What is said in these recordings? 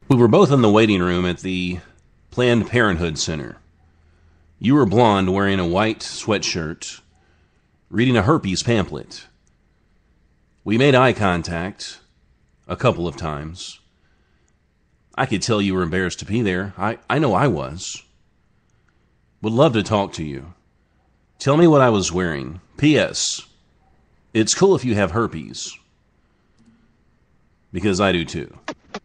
We were both in the waiting room at the Planned Parenthood Center. You were blonde, wearing a white sweatshirt, reading a herpes pamphlet. We made eye contact a couple of times. I could tell you were embarrassed to be there. I know I was. Would love to talk to you. Tell me what I was wearing. P.S. It's cool if you have herpes. Because I do too.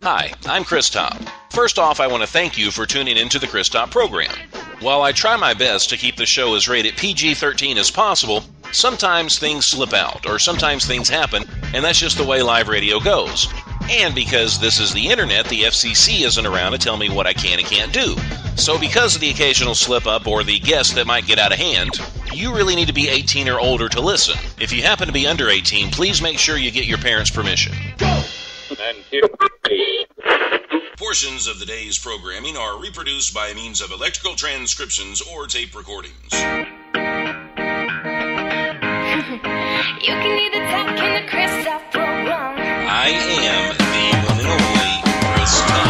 Hi, I'm Chris Top. First off, I want to thank you for tuning into the Chris Top program. While I try my best to keep the show as rated PG-13 as possible, sometimes things slip out, or sometimes things happen, and that's just the way live radio goes. And because this is the internet, the FCC isn't around to tell me what I can and can't do. So because of the occasional slip-up or the guess that might get out of hand, you really need to be 18 or older to listen. If you happen to be under 18, please make sure you get your parents' permission. Go! Portions of the day's programming are reproduced by means of electrical transcriptions or tape recordings. You can either talk in the Chris Top program. I am the one and only Chris Top.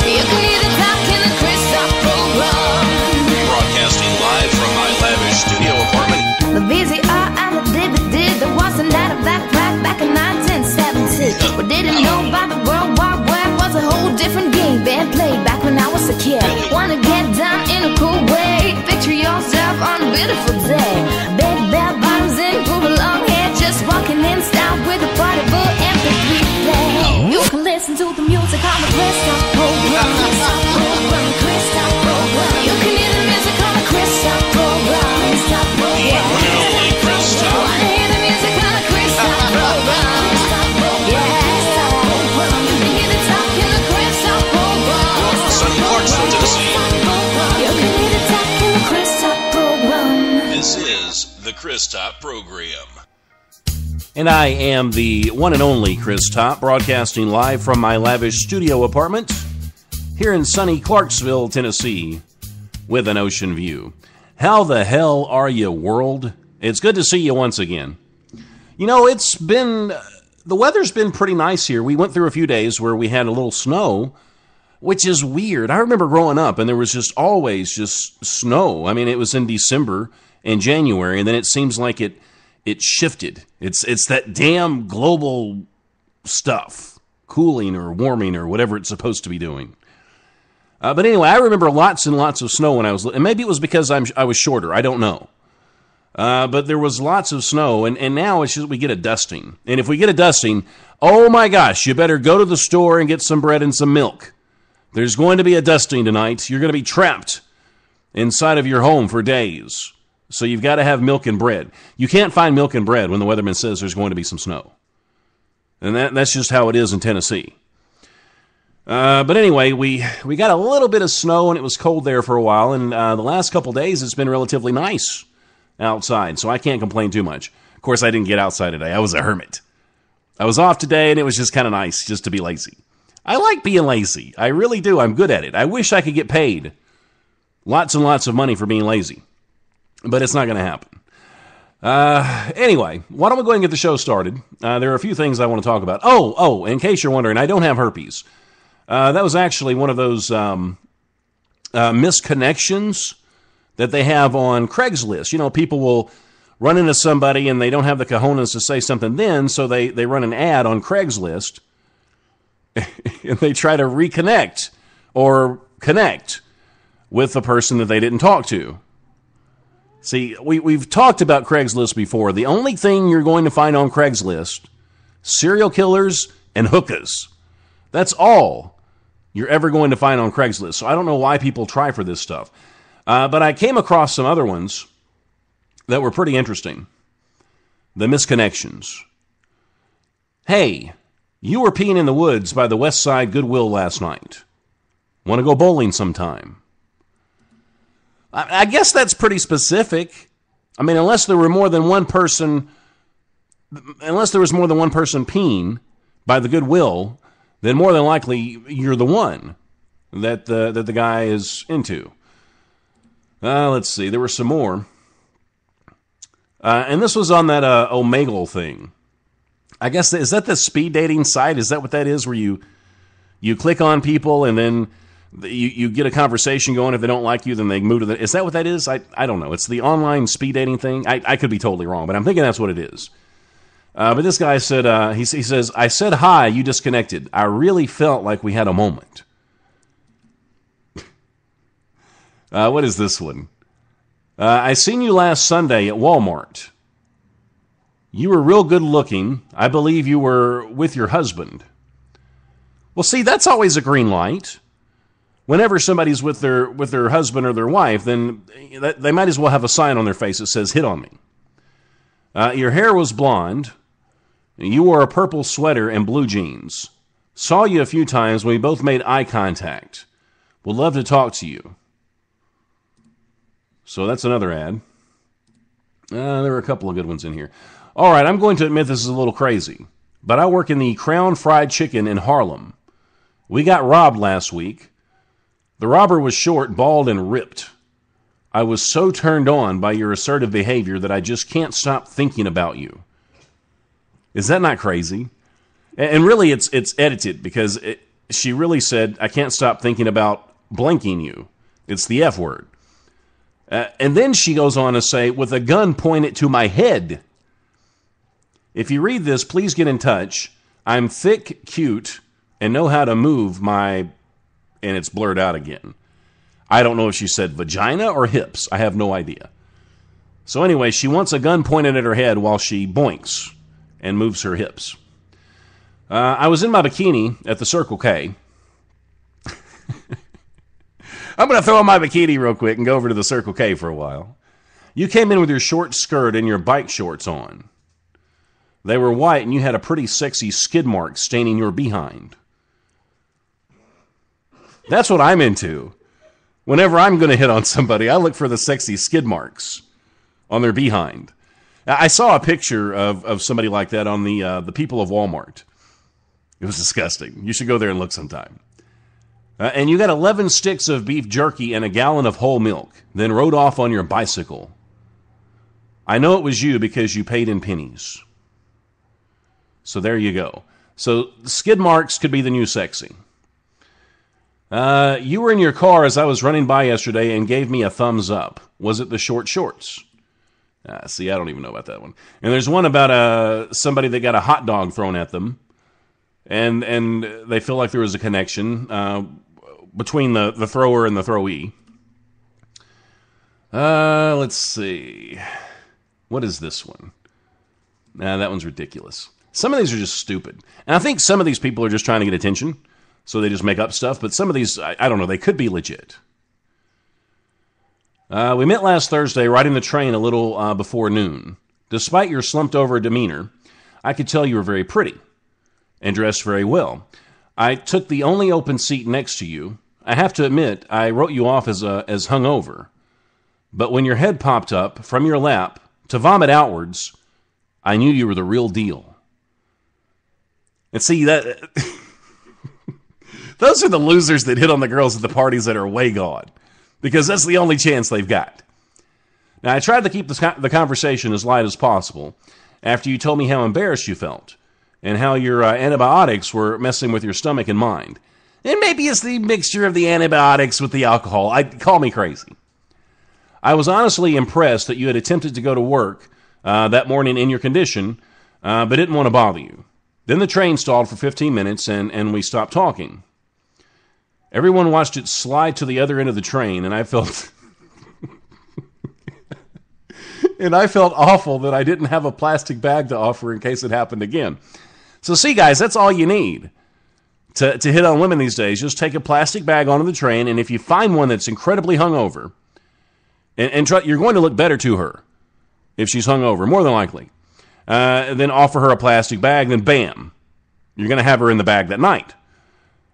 You can either talk in the Chris Top program. Broadcasting live from my lavish studio apartment. The VCR and the DVD, there wasn't that a back in 1970. What didn't know about the World War Web was a whole different game being played back when I was a kid. Wanna get down in a cool way, picture yourself on a beautiful day. Big bell bottoms and cool long hair, just walking in style with a party book MP3 play. You can listen to the music on the Chris Top program. Chris Top program. You can hear the music on the Chris Top program. Chris Top program. One and only Chris Top. Wanna hear the music on the Chris Top program. This is the Chris Top program. And I am the one and only Chris Top, broadcasting live from my lavish studio apartment here in sunny Clarksville, Tennessee, with an ocean view. How the hell are you, world? It's good to see you once again. You know, the weather's been pretty nice here. We went through a few days where we had a little snow, which is weird. I remember growing up and there was just always just snow. I mean, it was in December and January, and then it seems like it shifted. It's that damn global stuff, cooling or warming or whatever it's supposed to be doing. But anyway, I remember lots and lots of snow when I was, and maybe it was because I was shorter. I don't know. But there was lots of snow, and now it's just we get a dusting. And if we get a dusting, oh my gosh, you better go to the store and get some bread and some milk. There's going to be a dusting tonight. You're going to be trapped inside of your home for days. So you've got to have milk and bread. You can't find milk and bread when the weatherman says there's going to be some snow. And that's just how it is in Tennessee. But anyway, we got a little bit of snow, and it was cold there for a while. And the last couple days, it's been relatively nice outside, so I can't complain too much. Of course, I didn't get outside today. I was a hermit. I was off today, and it was just kind of nice just to be lazy. I like being lazy. I really do. I'm good at it. I wish I could get paid lots and lots of money for being lazy, but it's not going to happen. Anyway, why don't we go ahead and get the show started? There are a few things I want to talk about. Oh, in case you're wondering, I don't have herpes. That was actually one of those misconnections that they have on Craigslist. You know, people will run into somebody and they don't have the cojones to say something then, so they run an ad on Craigslist and they try to reconnect or connect with the person that they didn't talk to. See, we've talked about Craigslist before. The only thing you're going to find on Craigslist, serial killers and hookahs. That's all you're ever going to find on Craigslist. So I don't know why people try for this stuff. But I came across some other ones that were pretty interesting. The misconnections. Hey, you were peeing in the woods by the West Side Goodwill last night. Want to go bowling sometime? I guess that's pretty specific. I mean, unless there was more than one person peeing by the Goodwill, then more than likely you're the one that the guy is into. Let's see. There were some more. And this was on that Omegle thing. I guess, is that the speed dating site? Is that what that is, where you click on people and then you get a conversation going? If they don't like you, then they move to the... Is that what that is? I don't know. It's the online speed dating thing. I could be totally wrong, but I'm thinking that's what it is. But this guy said, he says, I said hi, you disconnected. I really felt like we had a moment. What is this one? I seen you last Sunday at Walmart. You were real good looking. I believe you were with your husband. Well, see, that's always a green light. Whenever somebody's with their husband or their wife, then they might as well have a sign on their face that says, hit on me. Your hair was blonde. You wore a purple sweater and blue jeans. Saw you a few times when we both made eye contact. Would love to talk to you. So that's another ad. There were a couple of good ones in here. All right, I'm going to admit this is a little crazy, but I work in the Crown Fried Chicken in Harlem. We got robbed last week. The robber was short, bald, and ripped. I was so turned on by your assertive behavior that I just can't stop thinking about you. Is that not crazy? And really, it's edited, because she really said, I can't stop thinking about blanking you. It's the F word. And then she goes on to say, with a gun pointed to my head. If you read this, please get in touch. I'm thick, cute, and know how to move my... And it's blurred out again. I don't know if she said vagina or hips. I have no idea. So anyway, she wants a gun pointed at her head while she boinks and moves her hips. I was in my bikini at the Circle K. I'm going to throw on my bikini real quick and go over to the Circle K for a while. You came in with your short skirt and your bike shorts on. They were white, and you had a pretty sexy skid mark staining your behind. That's what I'm into. Whenever I'm going to hit on somebody, I look for the sexy skid marks on their behind. I saw a picture of somebody like that on the People of Walmart. It was disgusting. You should go there and look sometime. And you got 11 sticks of beef jerky and a gallon of whole milk, then rode off on your bicycle. I know it was you because you paid in pennies. So there you go. So skid marks could be the new sexy. You were in your car as I was running by yesterday and gave me a thumbs up. Was it the short shorts? See, I don't even know about that one. And there's one about somebody that got a hot dog thrown at them, and they feel like there was a connection between the thrower and the throwee. Let's see. What is this one? That one's ridiculous. Some of these are just stupid. And I think some of these people are just trying to get attention, so they just make up stuff. But some of these, I don't know, they could be legit. We met last Thursday riding the train a little before noon. Despite your slumped-over demeanor, I could tell you were very pretty and dressed very well. I took the only open seat next to you. I have to admit, I wrote you off as hungover. But when your head popped up from your lap to vomit outwards, I knew you were the real deal. And see, that those are the losers that hit on the girls at the parties that are way gone, because that's the only chance they've got. Now, I tried to keep the conversation as light as possible after you told me how embarrassed you felt and how your antibiotics were messing with your stomach and mind. And maybe it's the mixture of the antibiotics with the alcohol. Call me crazy. I was honestly impressed that you had attempted to go to work that morning in your condition, but didn't want to bother you. Then the train stalled for 15 minutes, and we stopped talking. Everyone watched it slide to the other end of the train, and I felt awful that I didn't have a plastic bag to offer in case it happened again. So see, guys, that's all you need to hit on women these days. Just take a plastic bag onto the train, and if you find one that's incredibly hungover, and try, you're going to look better to her if she's hungover, more than likely. Then offer her a plastic bag, then bam, you're going to have her in the bag that night.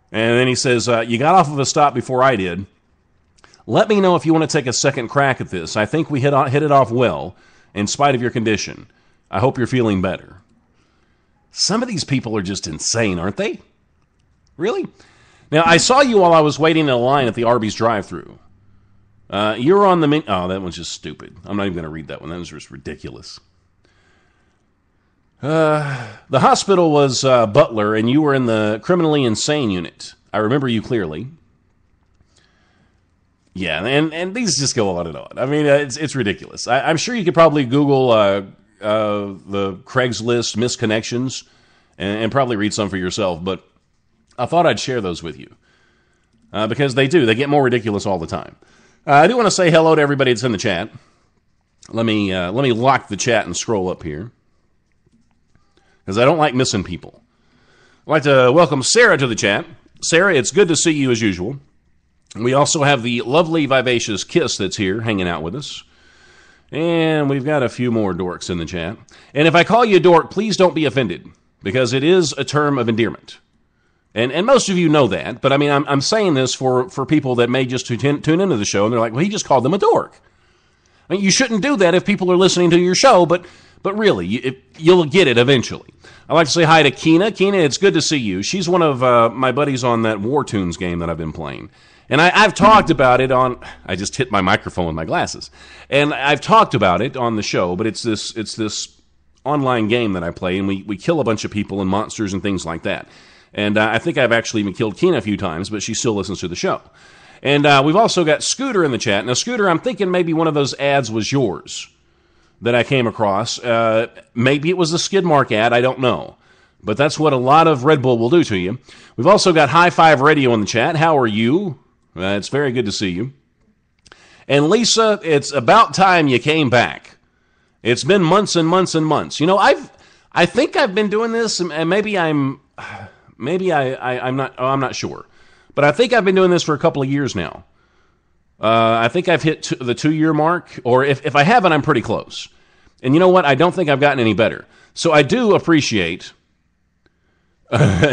And then he says, you got off of a stop before I did. Let me know if you want to take a second crack at this. I think we hit it off well, in spite of your condition. I hope you're feeling better. Some of these people are just insane, aren't they? Really? Now, I saw you while I was waiting in a line at the Arby's drive-thru. You were on the menu. Oh, that one's just stupid. I'm not even going to read that one. That was just ridiculous. The hospital was Butler, and you were in the criminally insane unit. I remember you clearly. Yeah, and these just go on and on. I mean, it's ridiculous. I'm sure you could probably Google the Craigslist misconnections and probably read some for yourself, but I thought I'd share those with you. Because they do. They get more ridiculous all the time. I do want to say hello to everybody that's in the chat. Let me lock the chat and scroll up here, because I don't like missing people. I'd like to welcome Sarah to the chat. Sarah, it's good to see you as usual. We also have the lovely, vivacious Kiss that's here hanging out with us. And we've got a few more dorks in the chat. And if I call you a dork, please don't be offended, because it is a term of endearment. And most of you know that, but I mean, I'm saying this for people that may just tune into the show, and they're like, well, he just called them a dork. I mean, you shouldn't do that if people are listening to your show, but really, you'll get it eventually. I'd like to say hi to Keena. Keena, it's good to see you. She's one of my buddies on that War Tunes game that I've been playing. And I've talked about it on... I just hit my microphone with my glasses. And I've talked about it on the show, but it's this online game that I play, and we kill a bunch of people and monsters and things like that. And I think I've actually even killed Keena a few times, but she still listens to the show. And we've also got Scooter in the chat. Now, Scooter, I'm thinking maybe one of those ads was yours that I came across. Maybe it was the skid mark ad, I don't know. But that's what a lot of Red Bull will do to you. We've also got High Five Radio in the chat. How are you? It's very good to see you. And Lisa, it's about time you came back. It's been months and months and months. You know, I think I've been doing this, and maybe I'm not sure. But I think I've been doing this for a couple of years now. I think I've hit the 2-year mark, or if I haven't, I'm pretty close. And you know what? I don't think I've gotten any better. So I do appreciate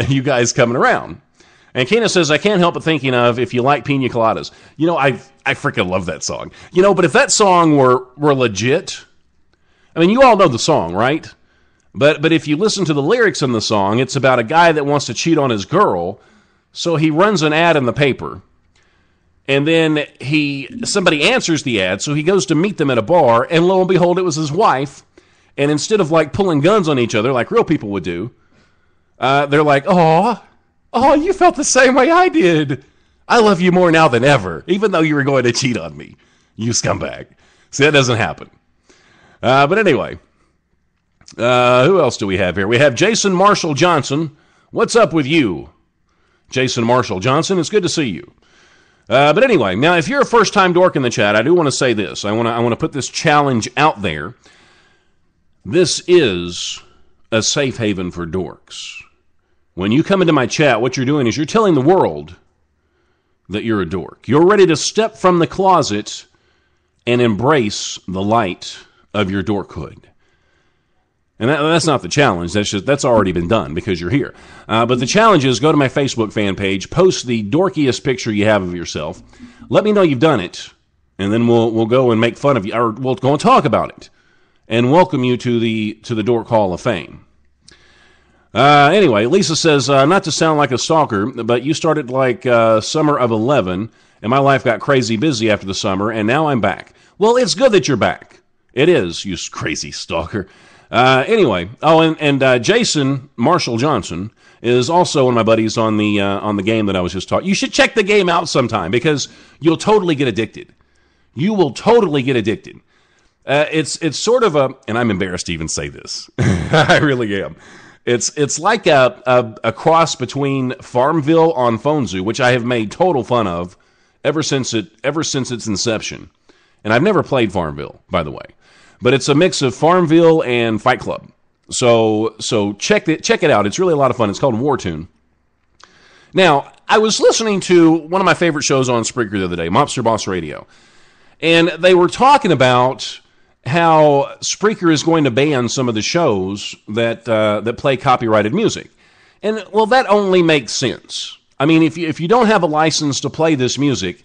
you guys coming around. And Keena says, I can't help but thinking of If You Like Pina Coladas. You know, I freaking love that song. You know, but if that song were legit, I mean, you all know the song, right? But if you listen to the lyrics in the song, it's about a guy that wants to cheat on his girl, so he runs an ad in the paper, and then somebody answers the ad, so he goes to meet them at a bar, and lo and behold, it was his wife, and instead of like pulling guns on each other like real people would do, they're like, oh, you felt the same way I did. I love you more now than ever, even though you were going to cheat on me, you scumbag. See, that doesn't happen. But anyway, who else do we have here? We have Jason Marshall Johnson. What's up with you, Jason Marshall Johnson? It's good to see you. But anyway, now if you're a first-time dork in the chat, I do want to say this. I want to put this challenge out there. This is a safe haven for dorks. When you come into my chat, what you're doing is you're telling the world that you're a dork. You're ready to step from the closet and embrace the light of your dorkhood. And that's not the challenge. That's already been done because you're here. But the challenge is go to my Facebook fan page, post the dorkiest picture you have of yourself. Let me know you've done it, and then we'll go and make fun of you, or we'll go and talk about it, and welcome you to the Dork Hall of Fame. Anyway, Lisa says, not to sound like a stalker, but you started like summer of 11, and my life got crazy busy after the summer, and now I'm back. Well, it's good that you're back. It is, you crazy stalker. Anyway, and Jason Marshall Johnson is also one of my buddies on the game that I was just talking. You should check the game out sometime because you'll totally get addicted. You will totally get addicted. It's sort of and I'm embarrassed to even say this. I really am. It's like a cross between Farmville on Phone Zoo, which I have made total fun of ever since its inception. And I've never played Farmville, by the way. But it's a mix of Farmville and Fight Club. So check it out. It's really a lot of fun. It's called War Tune. Now, I was listening to one of my favorite shows on Spreaker the other day, Mobster Boss Radio. And they were talking about how Spreaker is going to ban some of the shows that play copyrighted music. And, well, that only makes sense. I mean, if you don't have a license to play this music,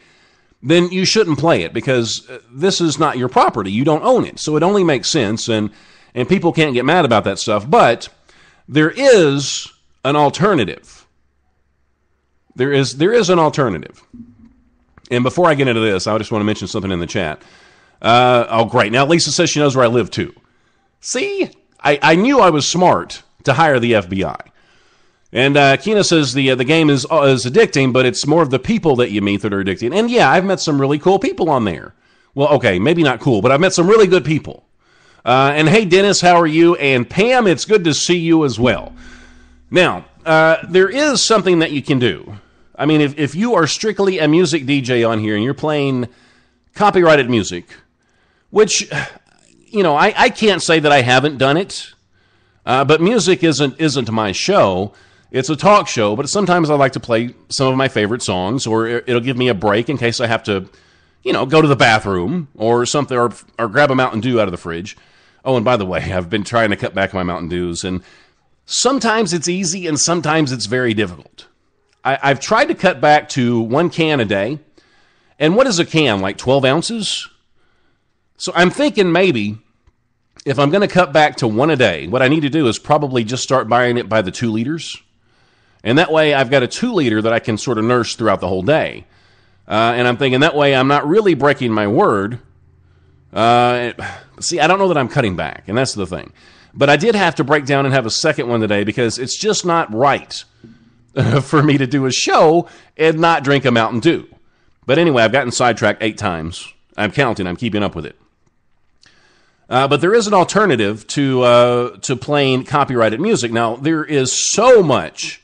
then you shouldn't play it because this is not your property. You don't own it. So it only makes sense, and people can't get mad about that stuff. But there is an alternative. There is an alternative. And before I get into this, I just want to mention something in the chat. Oh, great. Now, Lisa says she knows where I live, too. See? I knew I was smart to hire the FBI. And Keena says the game is addicting, but it's more of the people that you meet that are addicting. And yeah, I've met some really cool people on there. Well, okay, maybe not cool, but I've met some really good people. And hey, Dennis, how are you? And Pam, it's good to see you as well. Now, there is something that you can do. I mean, if you are strictly a music DJ on here and you're playing copyrighted music, which, you know, I can't say that I haven't done it, but music isn't my show. It's a talk show, but sometimes I like to play some of my favorite songs, or it'll give me a break in case I have to, you know, go to the bathroom or something, or grab a Mountain Dew out of the fridge. Oh, and by the way, I've been trying to cut back my Mountain Dews, and sometimes it's easy and sometimes it's very difficult. I've tried to cut back to 1 can a day, and what is a can, like 12 ounces? So I'm thinking maybe if I'm going to cut back to 1 a day, what I need to do is probably just start buying it by the 2 liters. And that way I've got a 2 liter that I can sort of nurse throughout the whole day. And I'm thinking that way I'm not really breaking my word. See, I don't know that I'm cutting back, and that's the thing. But I did have to break down and have a second one today because it's just not right for me to do a show and not drink a Mountain Dew. But anyway, I've gotten sidetracked 8 times. I'm counting. I'm keeping up with it. But there is an alternative to playing copyrighted music. Now, there is so much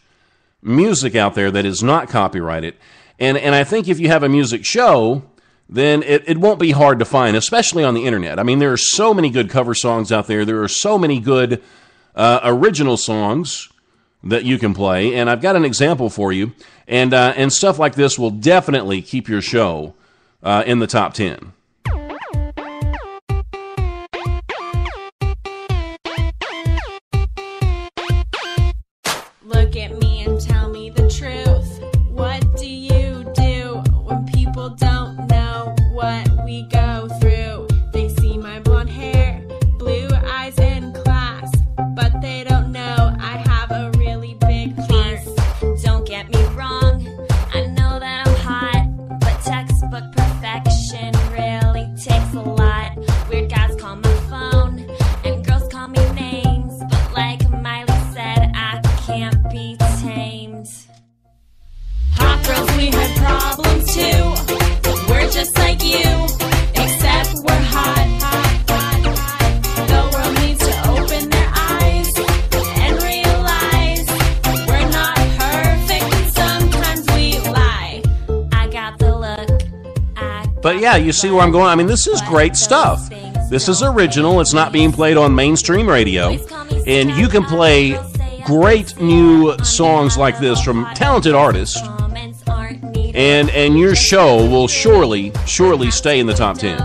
music out there that is not copyrighted. And I think if you have a music show, then it won't be hard to find, especially on the internet. I mean, there are so many good cover songs out there. There are so many good original songs that you can play. And I've got an example for you. And stuff like this will definitely keep your show in the top 10. Look at me and tell me the truth. What do you do when people don't know what we go through? They see my blonde hair, blue eyes in class, but they don't know I have a really big heart. Don't get me wrong, I know that I'm hot, but textbook perfection really takes a lot. Weird guys call my phone, and girls call me names, but like Miley said, I can't be tamed. Hot girls, we have problems too. We're just like you, except we're hot. The world needs to open their eyes and realize we're not perfect and sometimes we lie. I got the look. But yeah, you see where I'm going? I mean, this is great stuff. This is original. It's not being played on mainstream radio. And you can play great new songs like this from talented artists. And your show will surely stay in the top 10.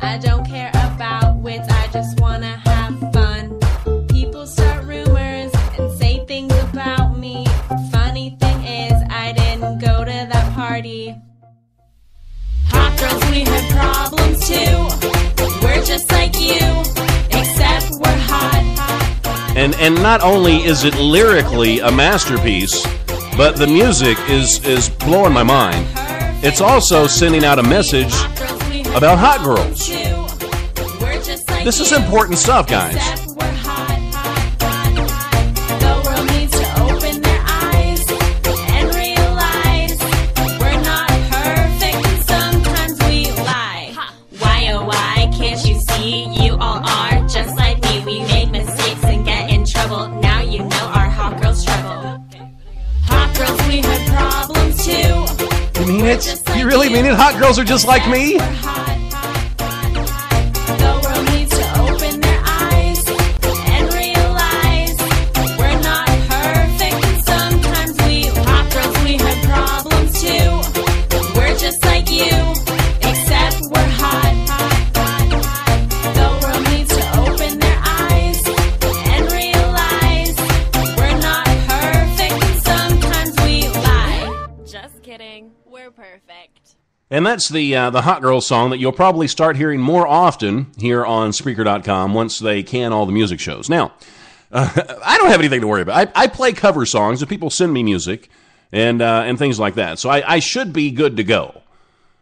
I don't care about wits, I just wanna have fun. People start rumors and say things about me. Funny thing is, I didn't go to that party. Hot girls, we have problems too. We're just like you, except we're hot. And not only is it lyrically a masterpiece, but the music is blowing my mind. It's also sending out a message about hot girls. This is important stuff, guys. The world needs to open their eyes and realize we're not perfect and sometimes we lie. Why oh why can't you see? You all are just like me. We made mistakes and get in trouble. Now you know our hot girls struggle. Hot girls, we have problems too. You mean it? You really mean it? Hot girls are just like me? The world needs to open their eyes and realize we're not perfect and sometimes we hot girls, we have problems too. We're just like you, except we're hot. The world needs to open their eyes and realize we're not perfect and sometimes we lie. Just kidding. We're perfect. And that's the Hot Girl song that you'll probably start hearing more often here on Spreaker.com once they can all the music shows. Now, I don't have anything to worry about. I play cover songs, and people send me music and things like that. So I should be good to go.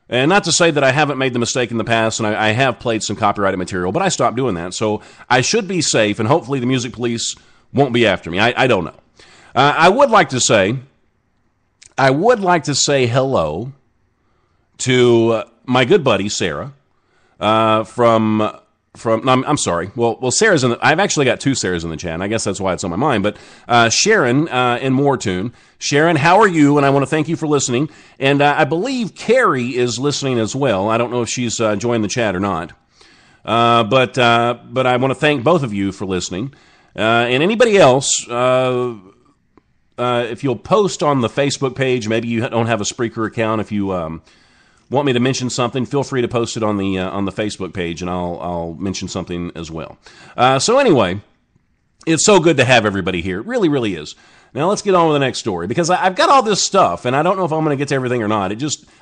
And not to say that I haven't made the mistake in the past, and I have played some copyrighted material, but I stopped doing that. So I should be safe, and hopefully the music police won't be after me. I don't know. I would like to say hello to my good buddy Sarah from. No, I'm sorry. Well, Sarah's in the. I've actually got two Sarahs in the chat. And I guess that's why it's on my mind. But Sharon in Moortoon. Sharon, how are you? And I want to thank you for listening. And I believe Carrie is listening as well. I don't know if she's joined the chat or not. But I want to thank both of you for listening. And anybody else, if you'll post on the Facebook page, maybe you don't have a Spreaker account. If you want me to mention something, feel free to post it on the Facebook page, and I'll mention something as well. So anyway, it's so good to have everybody here. It really, really is. Now let's get on with the next story, because I've got all this stuff, and I don't know if I'm going to get to everything or not.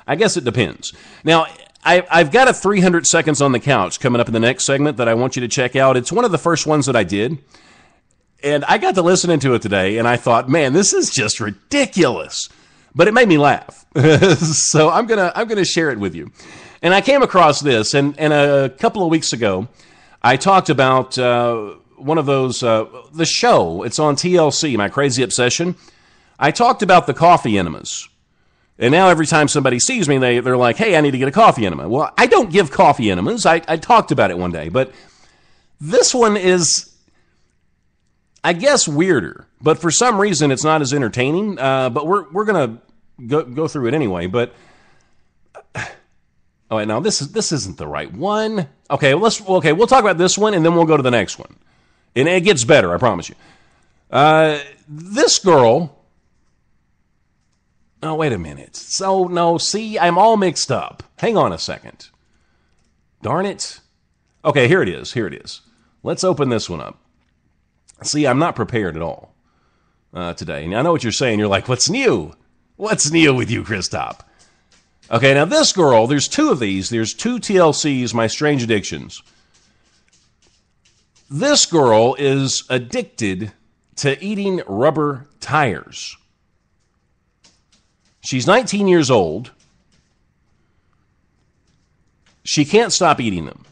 I guess it depends. Now, I've got a 300 seconds on the couch coming up in the next segment that I want you to check out. It's one of the first ones that I did, and I got to listening to it today, and I thought, man, this is just ridiculous. But it made me laugh, so I'm gonna share it with you. And I came across this, and a couple of weeks ago, I talked about one of those the show. It's on TLC, My Crazy Obsession. I talked about the coffee enemas, and now every time somebody sees me, they're like, "Hey, I need to get a coffee enema." Well, I don't give coffee enemas. I talked about it one day, but this one is, I guess, weirder. But for some reason, it's not as entertaining. But we're gonna go through it anyway. But oh wait, no, this isn't the right one. Okay, we'll talk about this one, and then we'll go to the next one, and it gets better. I promise you. This girl. Oh, wait a minute. So no, see, I'm all mixed up. Hang on a second. Darn it. Okay, here it is. Let's open this one up. See, I'm not prepared at all today. And I know what you're saying. You're like, what's new? What's new with you, Chris Top? Okay, now this girl, there's two of these. There's two TLCs, My Strange Addictions. This girl is addicted to eating rubber tires. She's 19 years old. She can't stop eating them.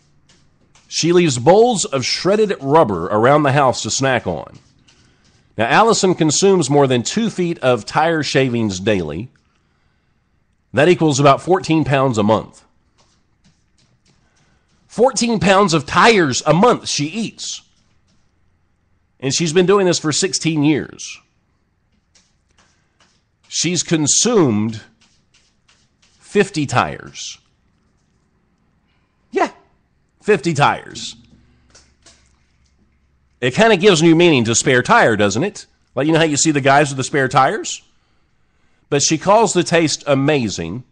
She leaves bowls of shredded rubber around the house to snack on. Now, Allison consumes more than 2 feet of tire shavings daily. That equals about 14 pounds a month. 14 pounds of tires a month she eats. And she's been doing this for 16 years. She's consumed 50 tires. Yeah, 50 tires. It kind of gives new meaning to spare tire, doesn't it? Like, you know how you see the guys with the spare tires? But she calls the taste amazing,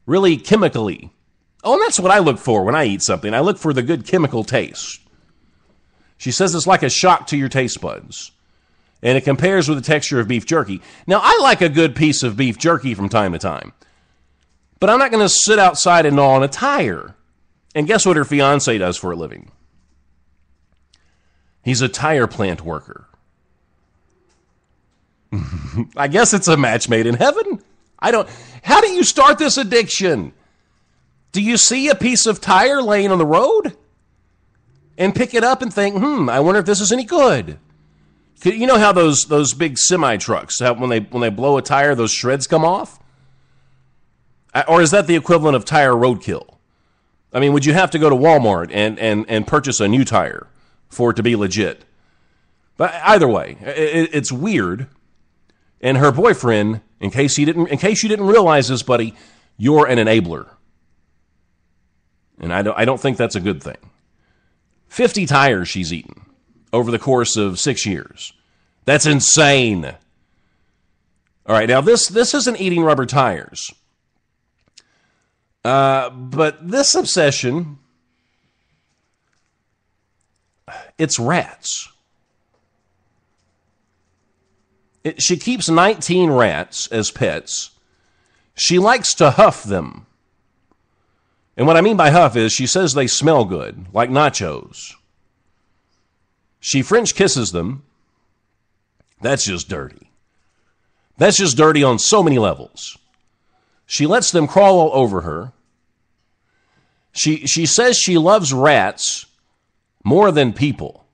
really chemically. Oh, and that's what I look for when I eat something. I look for the good chemical taste. She says it's like a shock to your taste buds. And it compares with the texture of beef jerky. Now, I like a good piece of beef jerky from time to time. But I'm not going to sit outside and gnaw on a tire. And guess what her fiancé does for a living? He's a tire plant worker. I guess it's a match made in heaven. How do you start this addiction? Do you see a piece of tire laying on the road? And pick it up and think, I wonder if this is any good. You know how those big semi-trucks, when they blow a tire, those shreds come off? Or is that the equivalent of tire roadkill? I mean, would you have to go to Walmart and purchase a new tire for it to be legit? But either way, it's weird. And her boyfriend, in case you didn't realize this, buddy, you're an enabler. And I don't think that's a good thing. 50 tires she's eaten over the course of 6 years. That's insane. All right, now this isn't eating rubber tires. But this obsession, it's rats. She keeps 19 rats as pets. She likes to huff them. And what I mean by huff is she says they smell good, like nachos. She French kisses them. That's just dirty. That's just dirty on so many levels. She lets them crawl all over her. She says she loves rats more than people.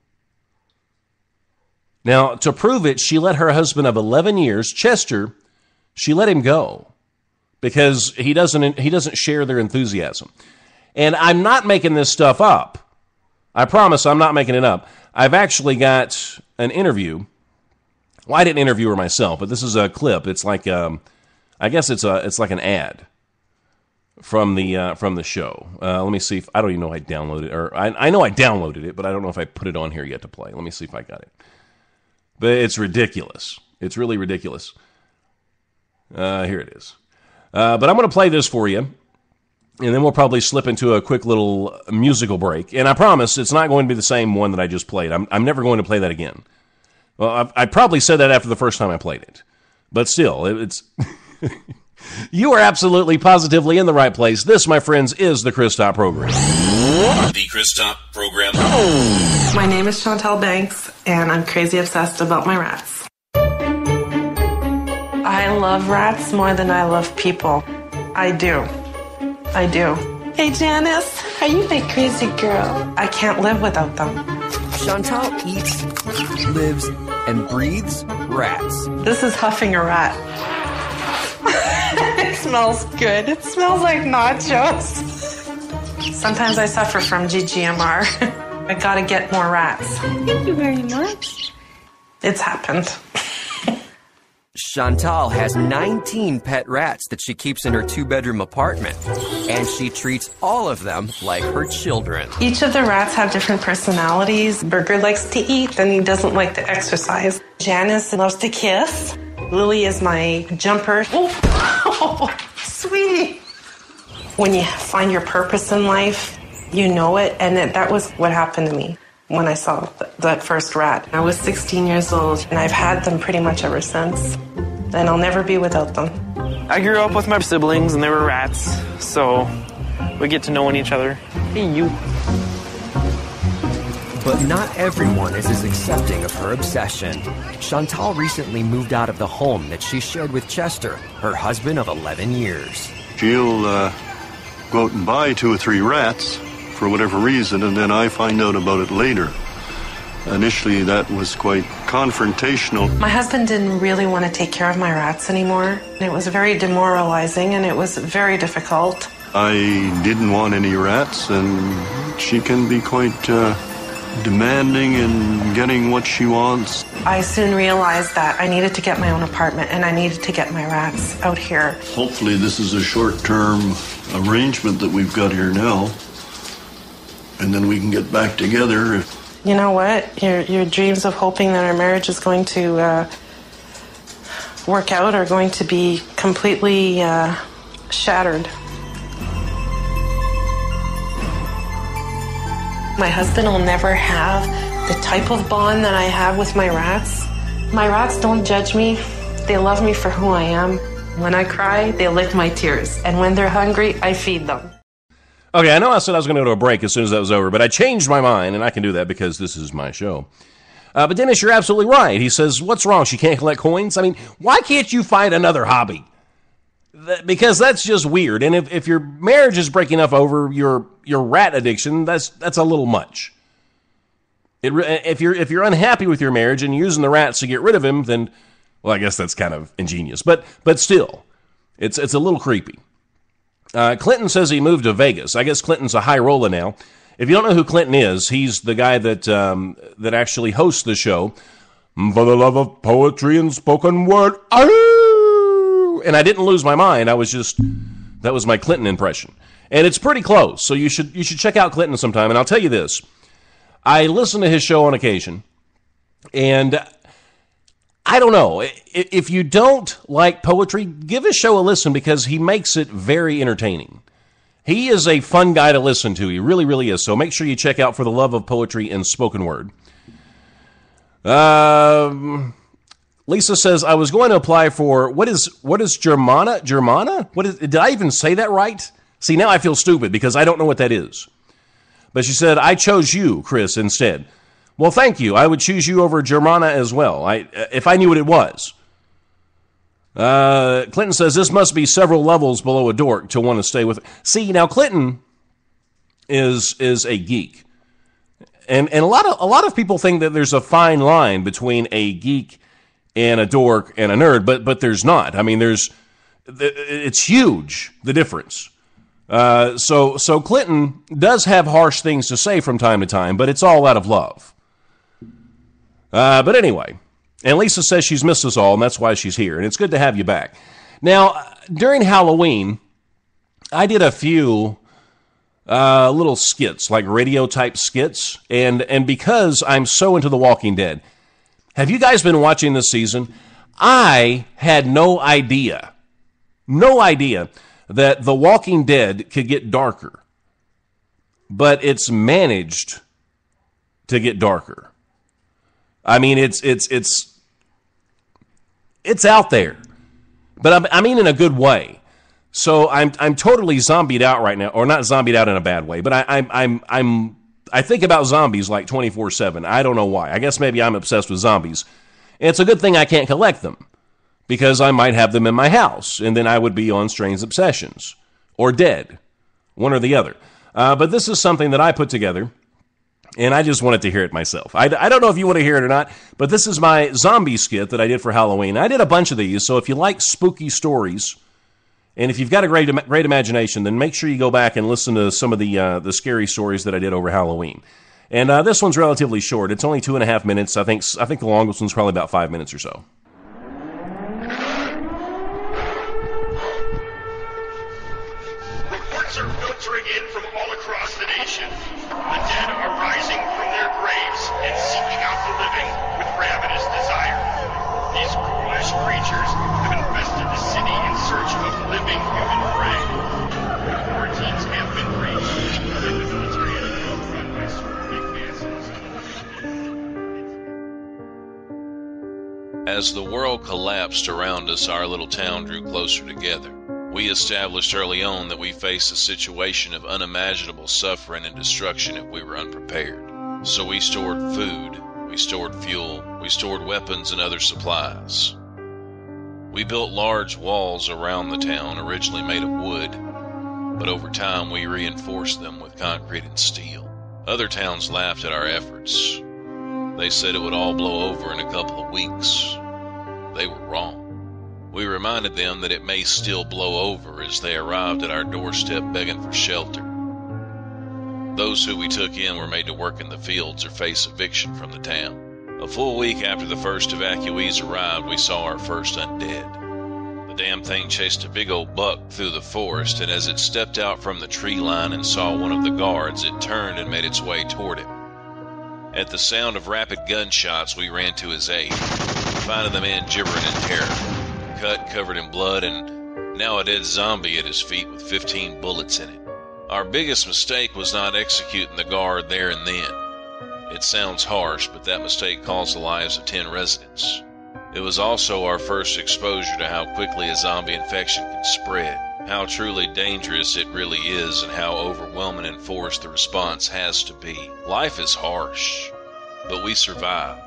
Now, to prove it, she let her husband of 11 years, Chester, she let him go because he doesn't share their enthusiasm. And I'm not making this stuff up. I promise I'm not making it up. I've actually got an interview. Well, I didn't interview her myself, but this is a clip. It's like I guess it's like an ad from the show. Let me see if I don't even know if I downloaded it, or I know I downloaded it, but I don't know if I put it on here yet to play. Let me see if I got it. But it's ridiculous. It's really ridiculous. Here it is. But I'm going to play this for you, and then we'll probably slip into a quick little musical break. And I promise it's not going to be the same one that I just played. I'm never going to play that again. Well, I probably said that after the first time I played it. But still, it's... You are absolutely, positively in the right place. This, my friends, is the Chris Top Program. The Chris Top Program. My name is Chantal Banks, and I'm crazy obsessed about my rats. I love rats more than I love people. I do. Hey, Janice, are you my crazy girl? I can't live without them. Chantal eats, lives, and breathes rats. This is huffing a rat. It smells good. It smells like nachos. Sometimes I suffer from GGMR. I gotta get more rats. Thank you very much. It's happened. Chantal has 19 pet rats that she keeps in her 2-bedroom apartment, and she treats all of them like her children. Each of the rats have different personalities. Burger likes to eat, and he doesn't like to exercise. Janice loves to kiss. Lily is my jumper. Oh, sweetie. When you find your purpose in life, you know it, and that was what happened to me when I saw that first rat. I was 16 years old, and I've had them pretty much ever since, and I'll never be without them. I grew up with my siblings, and they were rats, so we get to knowing each other. Hey, you. But not everyone is as accepting of her obsession. Chantal recently moved out of the home that she shared with Chester, her husband of 11 years. She'll go out and buy 2 or 3 rats for whatever reason, and then I find out about it later. Initially, that was quite confrontational. My husband didn't really want to take care of my rats anymore. It was very demoralizing, and it was very difficult. I didn't want any rats, and she can be quite demanding and getting what she wants. I soon realized that I needed to get my own apartment, and I needed to get my rats out here. Hopefully this is a short-term arrangement that we've got here now, and then we can get back together. You know what? Your dreams of hoping that our marriage is going to work out are going to be completely shattered. My husband will never have the type of bond that I have with my rats. My rats don't judge me. They love me for who I am. When I cry, they lick my tears. And when they're hungry, I feed them. Okay, I know I said I was going to go to a break as soon as that was over, but I changed my mind, and I can do that because this is my show. But Dennis, you're absolutely right. He says, what's wrong? She can't collect coins? I mean, why can't you find another hobby? Because that's just weird. And if your marriage is breaking up over your rat addiction, that's a little much. If you're unhappy with your marriage and using the rats to get rid of him, then, well, I guess that's kind of ingenious. But still, it's a little creepy. Clinton says he moved to Vegas. I guess Clinton's a high roller now. If you don't know who Clinton is, he's the guy that actually hosts the show. For the love of poetry and spoken word. And I didn't lose my mind. That was my Clinton impression. And it's pretty close. So you should check out Clinton sometime. And I'll tell you this. I listen to his show on occasion. And I don't know. If you don't like poetry, give his show a listen because he makes it very entertaining. He is a fun guy to listen to. He really, really is. So make sure you check out For the Love of Poetry and Spoken Word. Lisa says, I was going to apply for, what is Germana? Did I even say that right? See, now I feel stupid because I don't know what that is. But she said, I chose you, Chris, instead. Well, thank you. I would choose you over Germana as well, if I knew what it was. Clinton says, this must be several levels below a dork to want to stay with. See, now Clinton is a geek. And a lot of people think that there's a fine line between a geek and a dork and a nerd, but there's not. I mean, it's huge, the difference. So Clinton does have harsh things to say from time to time, but it's all out of love. But anyway, and Lisa says she's missed us all, and that's why she's here, and it's good to have you back. Now, during Halloween, I did a few little skits, like radio-type skits, and because I'm so into The Walking Dead, have you guys been watching this season? I had no idea that The Walking Dead could get darker, but it's managed to get darker. I mean, it's out there, but I mean in a good way. So I'm totally zombied out right now, or not zombied out in a bad way, but I think about zombies like 24/7. I don't know why. I guess maybe I'm obsessed with zombies. And it's a good thing I can't collect them, because I might have them in my house, and then I would be on strange obsessions, or dead, one or the other. But this is something that I put together, and I just wanted to hear it myself. I don't know if you want to hear it or not, but this is my zombie skit that I did for Halloween. I did a bunch of these, so if you like spooky stories, and if you've got a great imagination, then make sure you go back and listen to some of the scary stories that I did over Halloween. And this one's relatively short. It's only 2.5 minutes. I think the longest one's probably about 5 minutes or so. Reports are filtering in from all across the nation. The dead are rising from their graves and seeking out the living with ravenous desire. These ghoulish creatures have infested the city in search of living human prey. Quarantines have been breached, and the military has been run by swarming masses. As the world collapsed around us, our little town drew closer together. We established early on that we faced a situation of unimaginable suffering and destruction if we were unprepared. So we stored food, we stored fuel, we stored weapons and other supplies. We built large walls around the town, originally made of wood, but over time we reinforced them with concrete and steel. Other towns laughed at our efforts. They said it would all blow over in a couple of weeks. They were wrong. We reminded them that it may still blow over as they arrived at our doorstep begging for shelter. Those who we took in were made to work in the fields or face eviction from the town. A full week after the first evacuees arrived, we saw our first undead. The damn thing chased a big old buck through the forest, and as it stepped out from the tree line and saw one of the guards, it turned and made its way toward him. At the sound of rapid gunshots, we ran to his aid, finding the man gibbering in terror. Cut, covered in blood, and now a dead zombie at his feet with 15 bullets in it. Our biggest mistake was not executing the guard there and then. It sounds harsh, but that mistake cost the lives of 10 residents. It was also our first exposure to how quickly a zombie infection can spread, how truly dangerous it really is, and how overwhelming and forced the response has to be. Life is harsh, but we survive,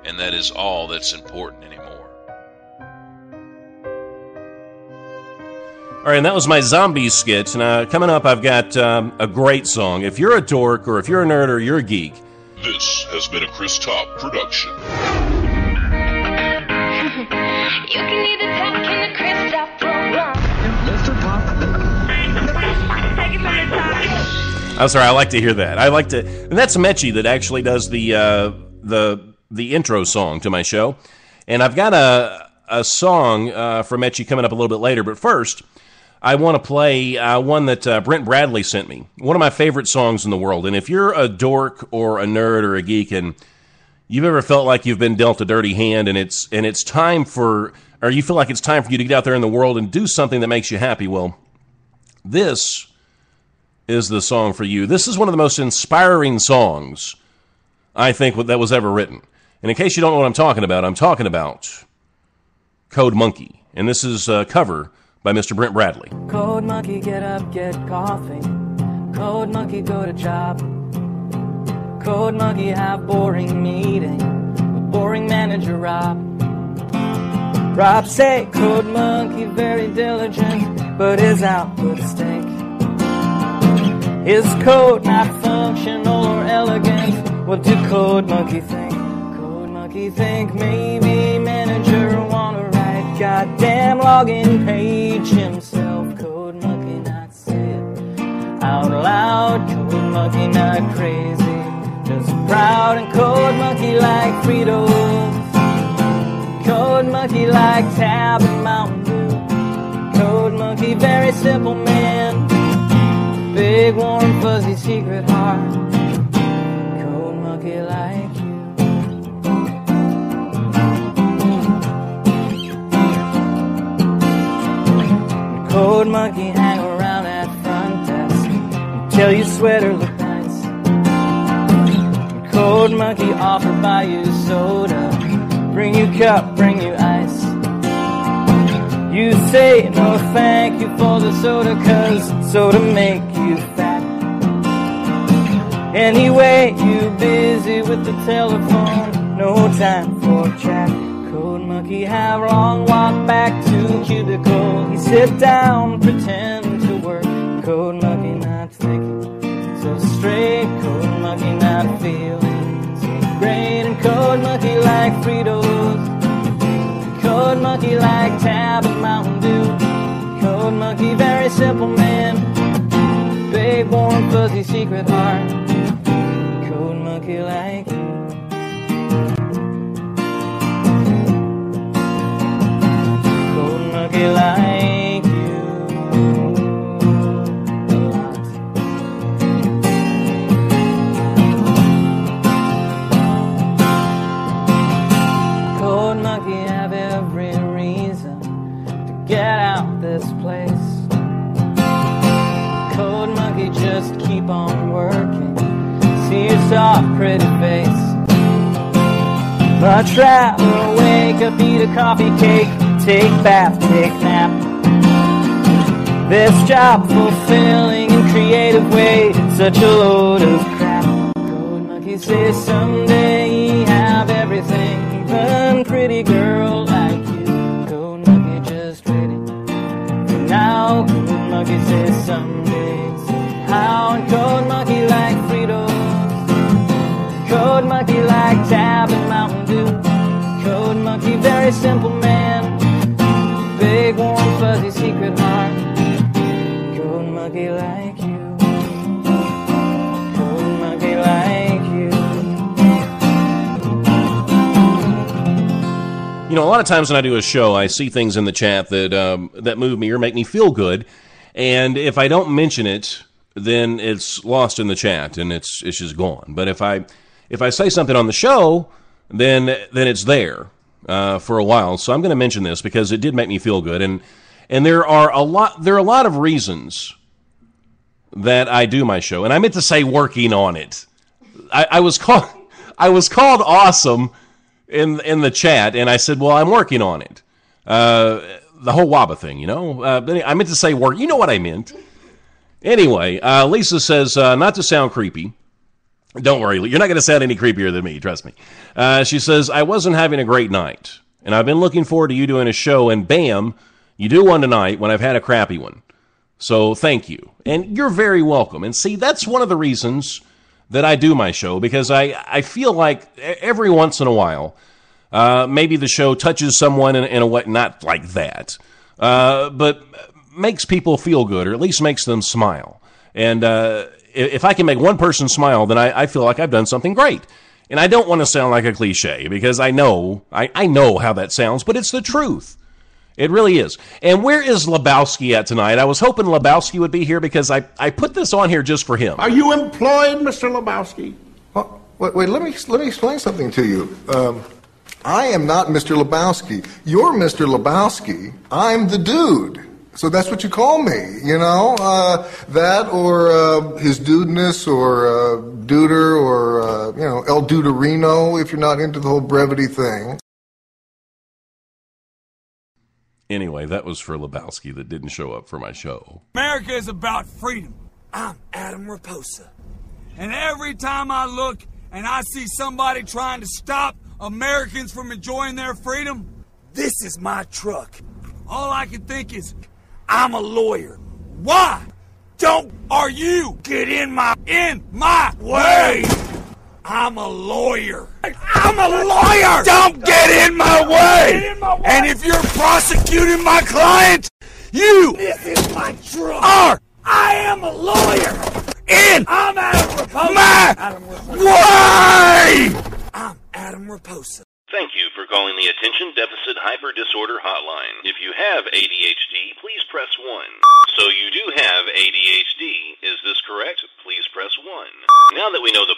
and that is all that's important anymore. All right, and that was my zombie skit. Now, coming up, I've got a great song. If you're a dork, or if you're a nerd, or you're a geek. This has been a Chris Top production. You can either talk in the Chris Top program. I'm sorry, I like to hear that. And that's Mechie that actually does the intro song to my show. And I've got a song from Mechie coming up a little bit later, but first, I want to play one that Brent Bradley sent me. One of my favorite songs in the world. And if you're a dork or a nerd or a geek and you've ever felt like you've been dealt a dirty hand and it's time for, or you feel like it's time for you to get out there in the world and do something that makes you happy, well, this is the song for you. This is one of the most inspiring songs I think that was ever written. And in case you don't know what I'm talking about Code Monkey. And this is a cover by Mr. Brent Bradley. Code Monkey, get up, get coffee. Code Monkey, go to job. Code Monkey, have boring meeting with boring manager Rob. Rob say Code Monkey very diligent, but his output stink. His code not functional or elegant. What do Code Monkey think? Code Monkey think maybe manager wanna write goddamn login page himself. Code Monkey not say it out loud. Code Monkey not crazy, just proud. And Code Monkey like Fritos. Code Monkey like Tab and Mountain Dew. Code Monkey very simple man. Big warm fuzzy secret heart. Code Monkey like you. Code Monkey hang around that front desk until your sweater look nice. Code Monkey offer buy you soda, bring you cup, bring you ice. You say no thank you for the soda, cause soda make you fat. Anyway, you busy with the telephone, no time for chat. Code Monkey have long walk back to cubicle. He sit down, pretend to work. Code Monkey not thinking so straight. Code Monkey not feeling so great. And Code Monkey like Fritos. Code Monkey like Tab and Mountain Dew. Code Monkey very simple man. Big warm fuzzy secret heart. Code Monkey like you. Code Monkey like you a lot. Code Monkey have every reason to get out this place. Code Monkey just keep on working. See your soft pretty face. But travel, wake up, eat a coffee cake, take bath, take nap. This job fulfilling in creative way, such a load of crap. Code Monkey says someday he have everything, even pretty girl like you. Code Monkey just ready for now. Code Monkey says someday, how. And Code Monkey like Fritos. Code Monkey like Tab and Mountain Dew. Code Monkey very simple man. Big warm fuzzy secret heart. Code Monkey like you. Code Monkey like you. You know, a lot of times when I do a show, I see things in the chat that move me or make me feel good, and if I don't mention it, then it's lost in the chat and it's just gone. But if I say something on the show, then it's there for a while. So I'm going to mention this because it did make me feel good, and there are a lot of reasons that I do my show, and I meant to say working on it. I was called awesome in the chat, and I said, well, I'm working on it. The whole WABA thing, you know. I meant to say work. You know what I meant. Anyway, Lisa says, not to sound creepy. Don't worry, you're not going to sound any creepier than me, trust me. She says, I wasn't having a great night, and I've been looking forward to you doing a show, and bam, you do one tonight when I've had a crappy one. So thank you. And you're very welcome. And see, that's one of the reasons that I do my show, because I feel like every once in a while, maybe the show touches someone in a way, not like that, but makes people feel good, or at least makes them smile. And if I can make one person smile, then I feel like I've done something great. And I don't want to sound like a cliche, because I know how that sounds, but it's the truth. It really is. And where is Lebowski at tonight? I was hoping Lebowski would be here, because I put this on here just for him. Are you employed, Mr. Lebowski? Wait, let me explain something to you. I am not Mr. Lebowski. You're Mr. Lebowski. I'm the dude. So that's what you call me, you know? That or his dudeness, or Duder, or, El Duderino, if you're not into the whole brevity thing. Anyway, that was for Lebowski that didn't show up for my show. America is about freedom. I'm Adam Raposa. And every time I look and I see somebody trying to stop Americans from enjoying their freedom, This is my truck. All I can think is, I'm a lawyer. Why are you get in my way? I'm a lawyer. I'm a lawyer! Don't get in my way! And if you're prosecuting my client, this is my truck. I am a lawyer! I'm Adam Raposa. Way! I'm Adam Raposa. Thank you for calling the Attention Deficit Hyperdisorder Hotline. If you have ADHD, please press 1. So you do have ADHD. Is this correct? Please press 1. Now that we know the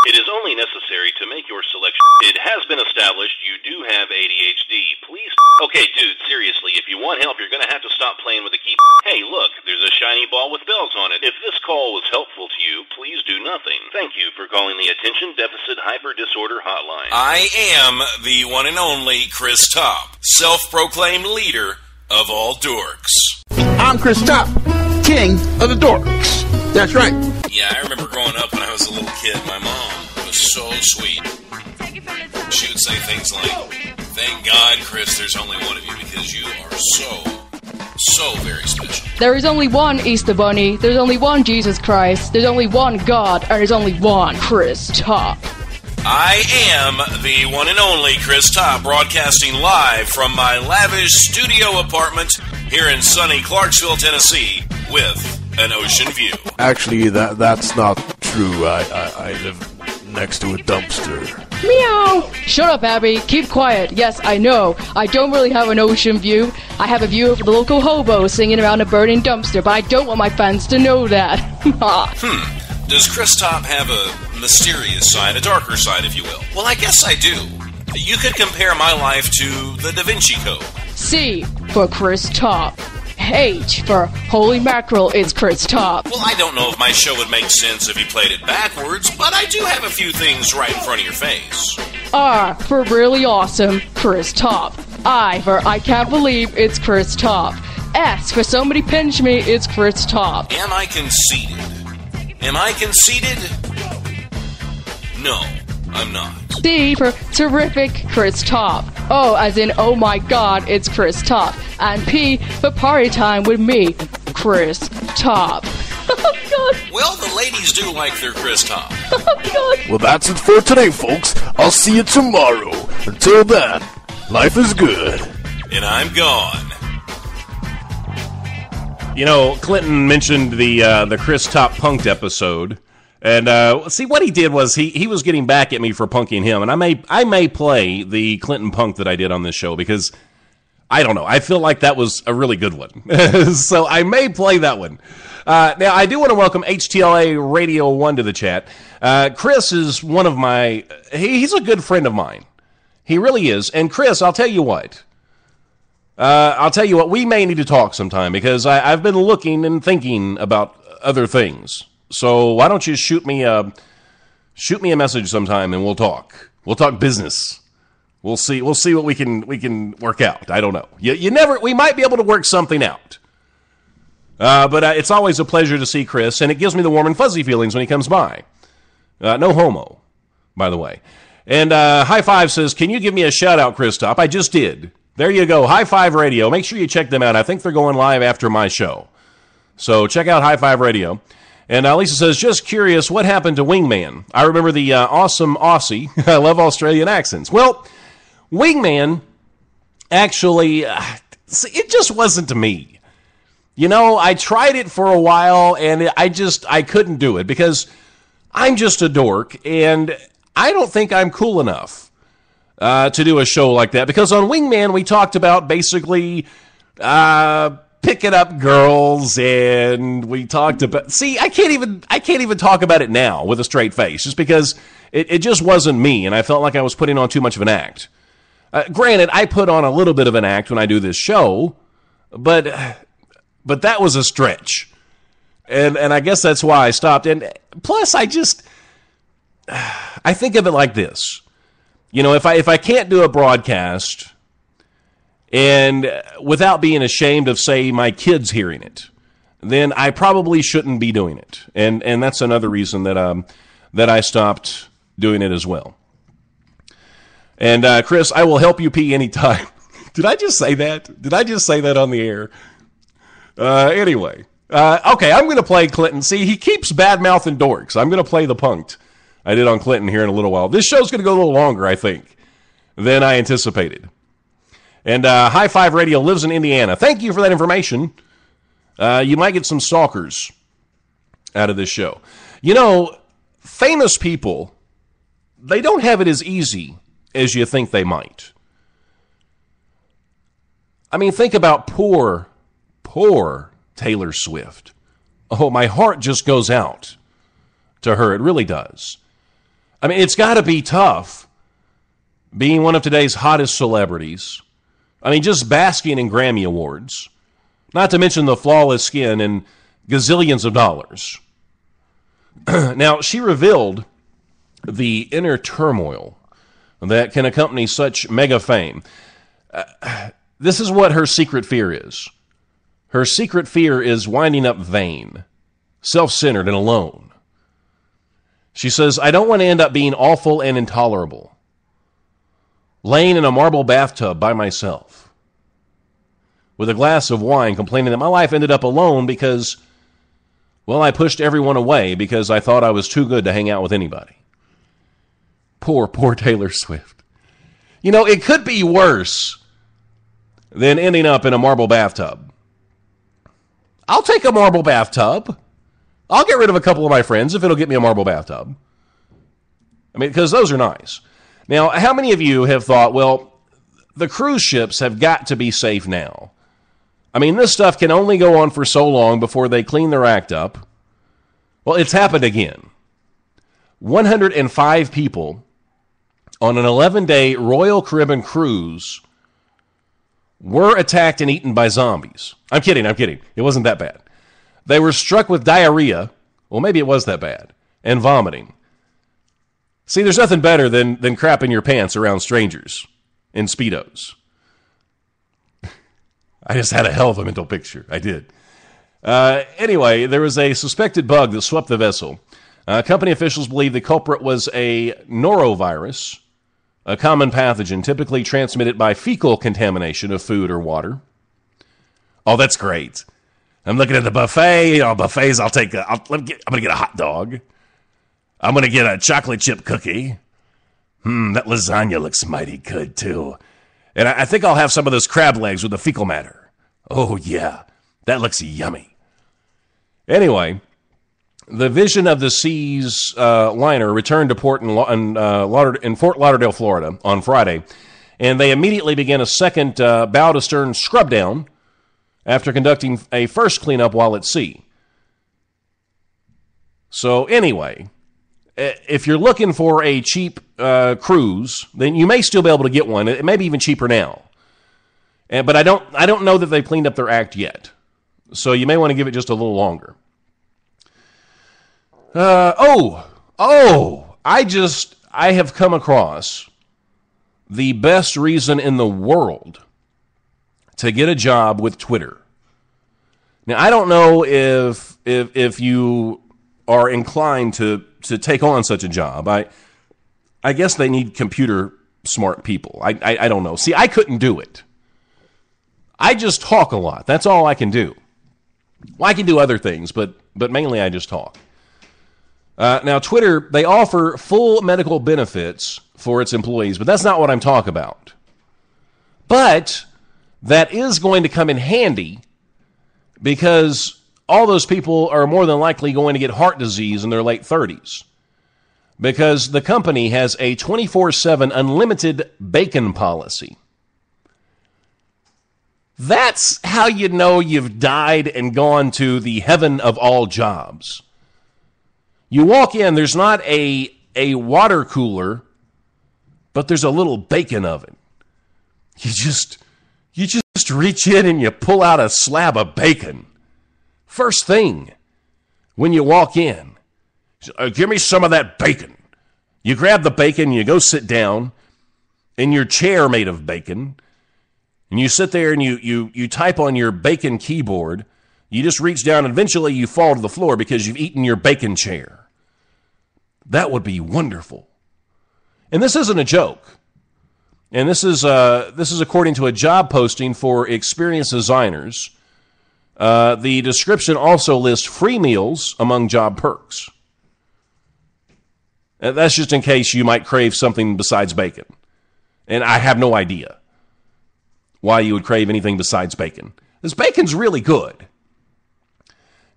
it is only necessary to make your selection. It has been established you do have ADHD. Please. Okay, dude, seriously, if you want help, you're going to have to stop playing with the key. Hey, look, there's a shiny ball with bells on it. If this call was helpful to you, please do nothing. Thank you for calling the Attention Deficit Hyperdisorder Hotline. I am the one and only Chris Top, self-proclaimed leader of all dorks. I'm Chris Top, king of the dorks. That's right. Yeah, I remember growing up when I was a little kid, my mom was so sweet. She would say things like, thank God, Chris, there's only one of you because you are so very special. There is only one Easter Bunny, there's only one Jesus Christ, there's only one God, and there's only one Chris Top. I am the one and only Chris Top, broadcasting live from my lavish studio apartment here in sunny Clarksville, Tennessee, with an ocean view. Actually, that's not true. I live next to a dumpster. Meow! Shut up, Abby. Keep quiet. Yes, I know. I don't really have an ocean view. I have a view of the local hobo singing around a burning dumpster, but I don't want my fans to know that. Does Chris Top have a mysterious side, a darker side, if you will? Well, I guess I do. You could compare my life to the Da Vinci Code. C for Chris Top. H for holy mackerel, it's Chris Top. Well, I don't know if my show would make sense if you played it backwards, but I do have a few things right in front of your face. R for really awesome, Chris Top. I for I can't believe, it's Chris Top. S for somebody pinch me, it's Chris Top. Am I conceited? Am I conceited? No, I'm not. D for terrific, Chris Top. O as in oh my god, it's Chris Top. And P for party time with me, Chris Top. Oh god. Well, the ladies do like their Chris Top. Oh god. Well, that's it for today, folks. I'll see you tomorrow. Until then, life is good. And I'm gone. You know, Clinton mentioned the Chris Top punked episode, and see what he did was he was getting back at me for punking him, and I may play the Clinton punk that I did on this show because I don't know, I feel like that was a really good one, so I may play that one. Now I do want to welcome HTLA Radio 1 to the chat. Chris is one of my he's a good friend of mine, he really is, and Chris, I'll tell you what. We may need to talk sometime because I've been looking and thinking about other things. So why don't you shoot me a message sometime and we'll talk. We'll talk business. We'll see what we can work out. I don't know. We might be able to work something out. But it's always a pleasure to see Chris, and it gives me the warm and fuzzy feelings when he comes by. No homo, by the way. And High Five says, can you give me a shout out, Chris Top? I just did. There you go, High Five Radio. Make sure you check them out. I think they're going live after my show. So check out High Five Radio. And Lisa says, just curious, what happened to Wingman? I remember the awesome Aussie. I love Australian accents. Well, Wingman, actually, it just wasn't to me. You know, I tried it for a while, and I couldn't do it because I'm just a dork, and I don't think I'm cool enough to do a show like that, because on Wingman we talked about basically picking up girls, and we talked about I can't even talk about it now with a straight face, just because it just wasn't me, and I felt like I was putting on too much of an act. Granted, I put on a little bit of an act when I do this show, but that was a stretch, and I guess that's why I stopped. And plus, I think of it like this. You know, if I can't do a broadcast and without being ashamed of, say, my kids hearing it, then I probably shouldn't be doing it. And that's another reason that I stopped doing it as well. And Chris, I will help you pee anytime. Did I just say that? Did I just say that on the air? Anyway. Okay, I'm going to play Clinton. See, he keeps bad-mouthing dorks. I'm going to play the punked I did on Clinton here in a little while. This show's going to go a little longer, I think, than I anticipated. And High Five Radio lives in Indiana. Thank you for that information. You might get some stalkers out of this show. You know, famous people, they don't have it as easy as you think they might. I mean, think about poor Taylor Swift. Oh, my heart just goes out to her. It really does. I mean, it's got to be tough being one of today's hottest celebrities. I mean, just basking in Grammy Awards. Not to mention the flawless skin and gazillions of dollars. Now, she revealed the inner turmoil that can accompany such mega fame. This is what her secret fear is. Her secret fear is winding up vain, self-centered, and alone. She says, I don't want to end up being awful and intolerable, laying in a marble bathtub by myself, with a glass of wine, complaining that my life ended up alone because, well, I pushed everyone away because I thought I was too good to hang out with anybody. Poor Taylor Swift. You know, it could be worse than ending up in a marble bathtub. I'll take a marble bathtub. I'll get rid of a couple of my friends if it'll get me a marble bathtub. I mean, because those are nice. Now, how many of you have thought, well, the cruise ships have got to be safe now? I mean, this stuff can only go on for so long before they clean their act up. Well, it's happened again. 105 people on an 11-day Royal Caribbean cruise were attacked and eaten by zombies. I'm kidding. It wasn't that bad. They were struck with diarrhea. Well, maybe it was that bad. And vomiting. See, there's nothing better than crapping your pants around strangers in Speedos. I just had a hell of a mental picture. I did. Anyway, there was a suspected bug that swept the vessel. Company officials believe the culprit was a norovirus, a common pathogen typically transmitted by fecal contamination of food or water. Oh, that's great. I'm looking at the buffet. Buffets, I'm going to get a hot dog. I'm going to get a chocolate chip cookie. That lasagna looks mighty good, too. And I think I'll have some of those crab legs with the fecal matter. Oh, yeah. That looks yummy. Anyway, the Vision of the Seas liner returned to port in Fort Lauderdale, Florida on Friday, and they immediately began a second bow-to-stern scrub-down after conducting a first cleanup while at sea. So anyway, if you're looking for a cheap cruise, then you may still be able to get one. It may be even cheaper now. But I don't know that they've cleaned up their act yet. So you may want to give it just a little longer. I have come across the best reason in the world to get a job with Twitter. Now, I don't know if you are inclined to take on such a job. I guess they need computer smart people. I don't know. See, I couldn't do it. I just talk a lot. That's all I can do. Well, I can do other things, but mainly I just talk. Now, Twitter, they offer full medical benefits for its employees, but that's not what I'm talking about. But that is going to come in handy because all those people are more than likely going to get heart disease in their late 30s because the company has a 24/7 unlimited bacon policy. That's how you know you've died and gone to the heaven of all jobs. You walk in, there's not a water cooler, but there's a little bacon oven. You just reach in and you pull out a slab of bacon. First thing when you walk in, give me some of that bacon. You grab the bacon, you go sit down in your chair made of bacon, and you sit there and you type on your bacon keyboard. You just reach down and eventually you fall to the floor because you've eaten your bacon chair. That would be wonderful. And this isn't a joke. And this is according to a job posting for experienced designers. The description also lists free meals among job perks. That's just in case you might crave something besides bacon. And I have no idea why you would crave anything besides bacon. Because bacon's really good.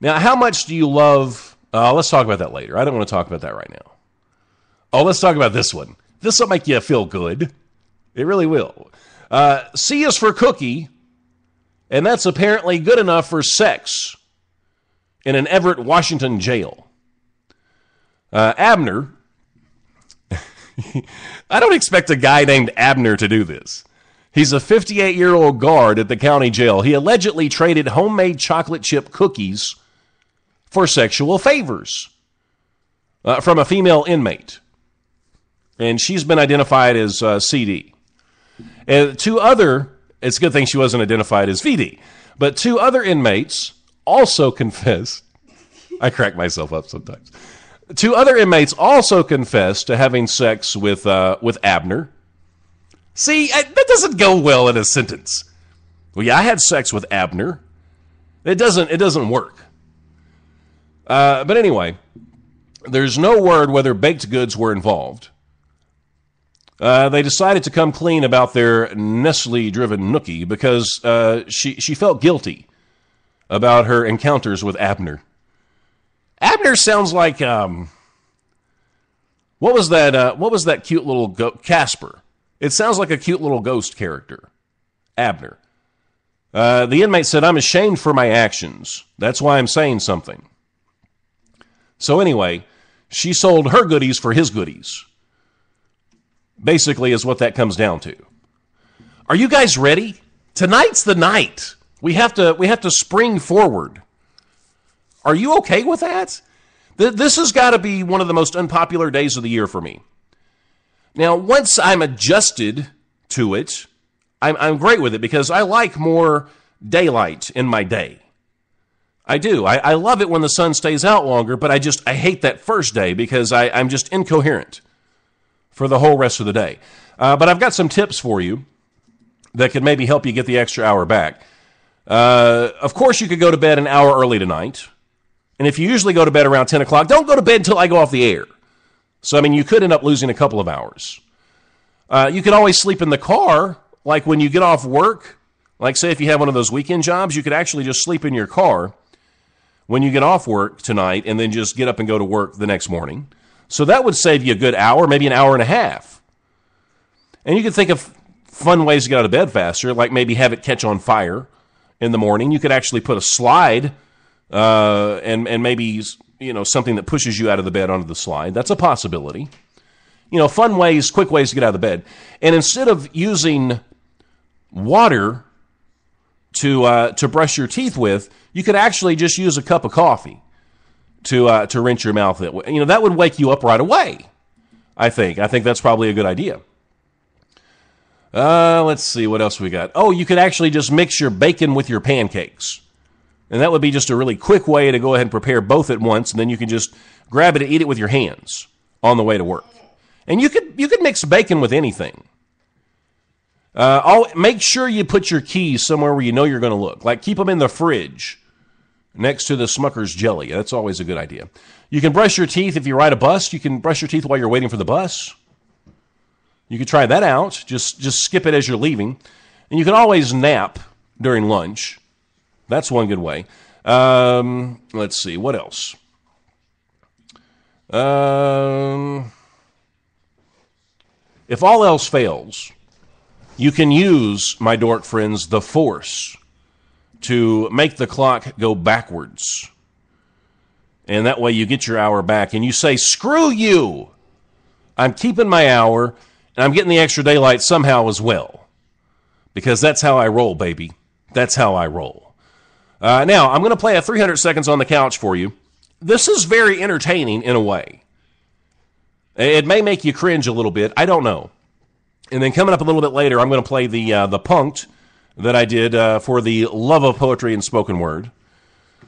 Now, how much do you love... let's talk about that later. I don't want to talk about that right now. Oh, let's talk about this one. This will make you feel good. It really will. C is for cookie, and that's apparently good enough for sex in an Everett, Washington jail. Abner... I don't expect a guy named Abner to do this. He's a 58-year-old guard at the county jail. He allegedly traded homemade chocolate chip cookies for sexual favors from a female inmate. And she's been identified as CD. And two other, it's a good thing she wasn't identified as VD, but two other inmates also confessed. I crack myself up sometimes. Two other inmates also confessed to having sex with Abner. See, that doesn't go well in a sentence. Well, yeah, I had sex with Abner. It doesn't work. But anyway, there's no word whether baked goods were involved. They decided to come clean about their Nestle-driven nookie because she felt guilty about her encounters with Abner. Abner sounds like what was that cute little Casper? It sounds like a cute little ghost character. Abner. The inmate said, "I'm ashamed for my actions. That's why I'm saying something." So anyway, she sold her goodies for his goodies. Basically is what that comes down to. Are you guys ready? Tonight's the night. We have to spring forward. Are you okay with that? This has got to be one of the most unpopular days of the year for me. Now, once I'm adjusted to it, I'm great with it because I like more daylight in my day. I do. I love it when the sun stays out longer, but I hate that first day because I'm just incoherent for the whole rest of the day. But I've got some tips for you that could maybe help you get the extra hour back. Of course, you could go to bed an hour early tonight. And if you usually go to bed around 10 o'clock, don't go to bed until I go off the air. So, I mean, you could end up losing a couple of hours. You could always sleep in the car, like when you get off work. Like, say, if you have one of those weekend jobs, you could actually just sleep in your car when you get off work tonight and then just get up and go to work the next morning. So that would save you a good hour, maybe an hour and a half. And you could think of fun ways to get out of bed faster, like maybe have it catch on fire in the morning. You could actually put a slide and maybe, something that pushes you out of the bed onto the slide. That's a possibility. Fun ways, quick ways to get out of the bed. And instead of using water to brush your teeth with, you could actually just use a cup of coffee to rinse your mouth. That would wake you up right away. I think that's probably a good idea. Let's see what else we got. Oh, you could actually just mix your bacon with your pancakes. And that would be just a really quick way to go ahead and prepare both at once, and then you can just grab it and eat it with your hands on the way to work. And you could mix bacon with anything. Make sure you put your keys somewhere where you know you're going to look. Like keep them in the fridge next to the Smucker's jelly. That's always a good idea. You can brush your teeth if you ride a bus. You can brush your teeth while you're waiting for the bus. You could try that out. Just skip it as you're leaving. And you can always nap during lunch. That's one good way. Let's see. What else? If all else fails, you can use, my dork friends, the Force to make the clock go backwards. And that way you get your hour back. And you say, screw you! I'm keeping my hour, and I'm getting the extra daylight somehow as well. Because that's how I roll, baby. That's how I roll. Now, I'm going to play a 300 Seconds on the Couch for you. This is very entertaining in a way. It may make you cringe a little bit. I don't know. And then coming up a little bit later, I'm going to play the Punked that I did for the love of poetry and spoken word.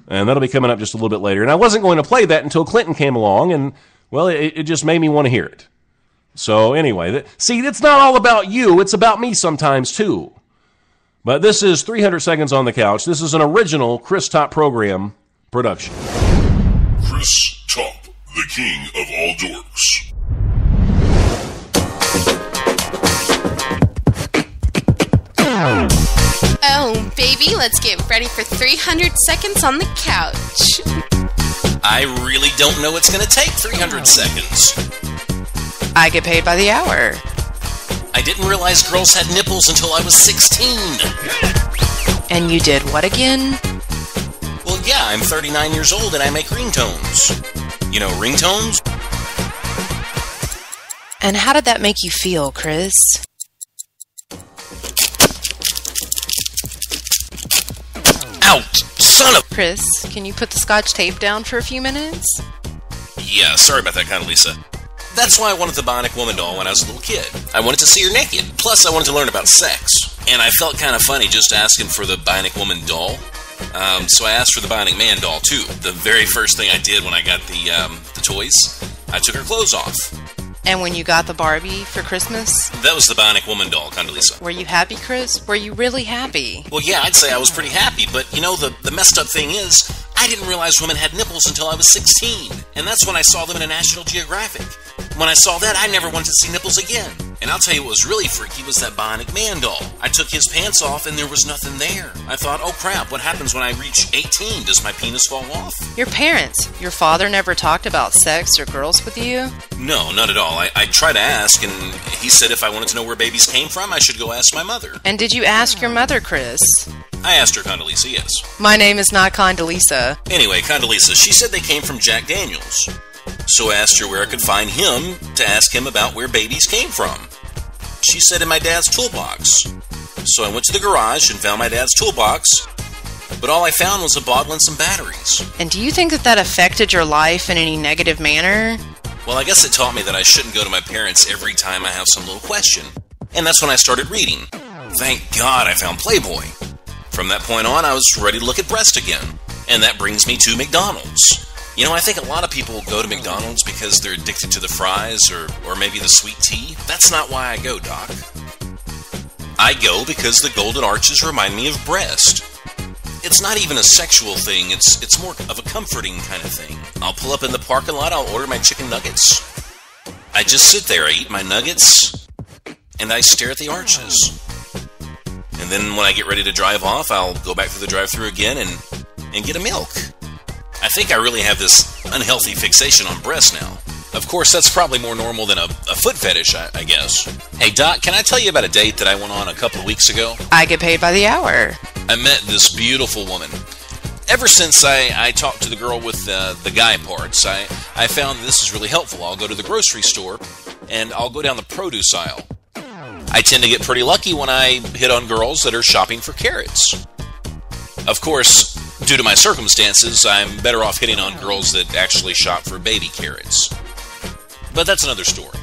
And that'll be coming up just a little bit later. And I wasn't going to play that until Clinton came along, and, well, it just made me want to hear it. So anyway, see, it's not all about you. It's about me sometimes, too. But this is 300 Seconds on the Couch. This is an original Chris Top program production. Chris Top, the king of all dorks. Oh, baby, let's get ready for 300 Seconds on the Couch. I really don't know it's going to take 300 seconds. I get paid by the hour. I didn't realize girls had nipples until I was 16. And you did what again? Well, yeah, I'm 39 years old and I make ringtones. You know ringtones? And how did that make you feel, Chris? Ouch! Son of... Chris, can you put the scotch tape down for a few minutes? Yeah, sorry about that, Condoleezza. That's why I wanted the Bionic Woman doll when I was a little kid. I wanted to see her naked. Plus, I wanted to learn about sex. And I felt kind of funny just asking for the Bionic Woman doll. So I asked for the Bionic Man doll, too. The very first thing I did when I got the toys, I took her clothes off. And when you got the Barbie for Christmas? That was the Bionic Woman doll, Condoleezza. Were you happy, Chris? Were you really happy? Well, yeah, I'd say I was pretty happy, but you know, the messed up thing is, I didn't realize women had nipples until I was 16, and that's when I saw them in a National Geographic. When I saw that, I never wanted to see nipples again. And I'll tell you what was really freaky was that Bionic Man doll. I took his pants off and there was nothing there. I thought, oh crap, what happens when I reach 18? Does my penis fall off? Your parents, your father never talked about sex or girls with you? No, not at all. I tried to ask, and he said if I wanted to know where babies came from, I should go ask my mother. And did you ask your mother, Chris? I asked her, Condoleezza, yes. My name is not Condoleezza. Anyway, Condoleezza, she said they came from Jack Daniels. So I asked her where I could find him to ask him about where babies came from. She said in my dad's toolbox. So I went to the garage and found my dad's toolbox, but all I found was a bottle and some batteries. And do you think that affected your life in any negative manner? Well, I guess it taught me that I shouldn't go to my parents every time I have some little question. And that's when I started reading. Thank God I found Playboy. From that point on, I was ready to look at breast again. And that brings me to McDonald's. You know, I think a lot of people go to McDonald's because they're addicted to the fries or maybe the sweet tea. That's not why I go, Doc. I go because the golden arches remind me of breast. It's not even a sexual thing, it's more of a comforting kind of thing. I'll pull up in the parking lot, I'll order my chicken nuggets. I just sit there, I eat my nuggets, and I stare at the arches. And then when I get ready to drive off, I'll go back through the drive-thru again and get a milk. I think I really have this unhealthy fixation on breasts now. Of course, that's probably more normal than a foot fetish, I guess. Hey, Doc, can I tell you about a date that I went on a couple of weeks ago? I get paid by the hour. I met this beautiful woman. Ever since I talked to the girl with the guy parts, I found this is really helpful. I'll go to the grocery store, and I'll go down the produce aisle. I tend to get pretty lucky when I hit on girls that are shopping for carrots. Of course, due to my circumstances, I'm better off hitting on girls that actually shop for baby carrots. But that's another story.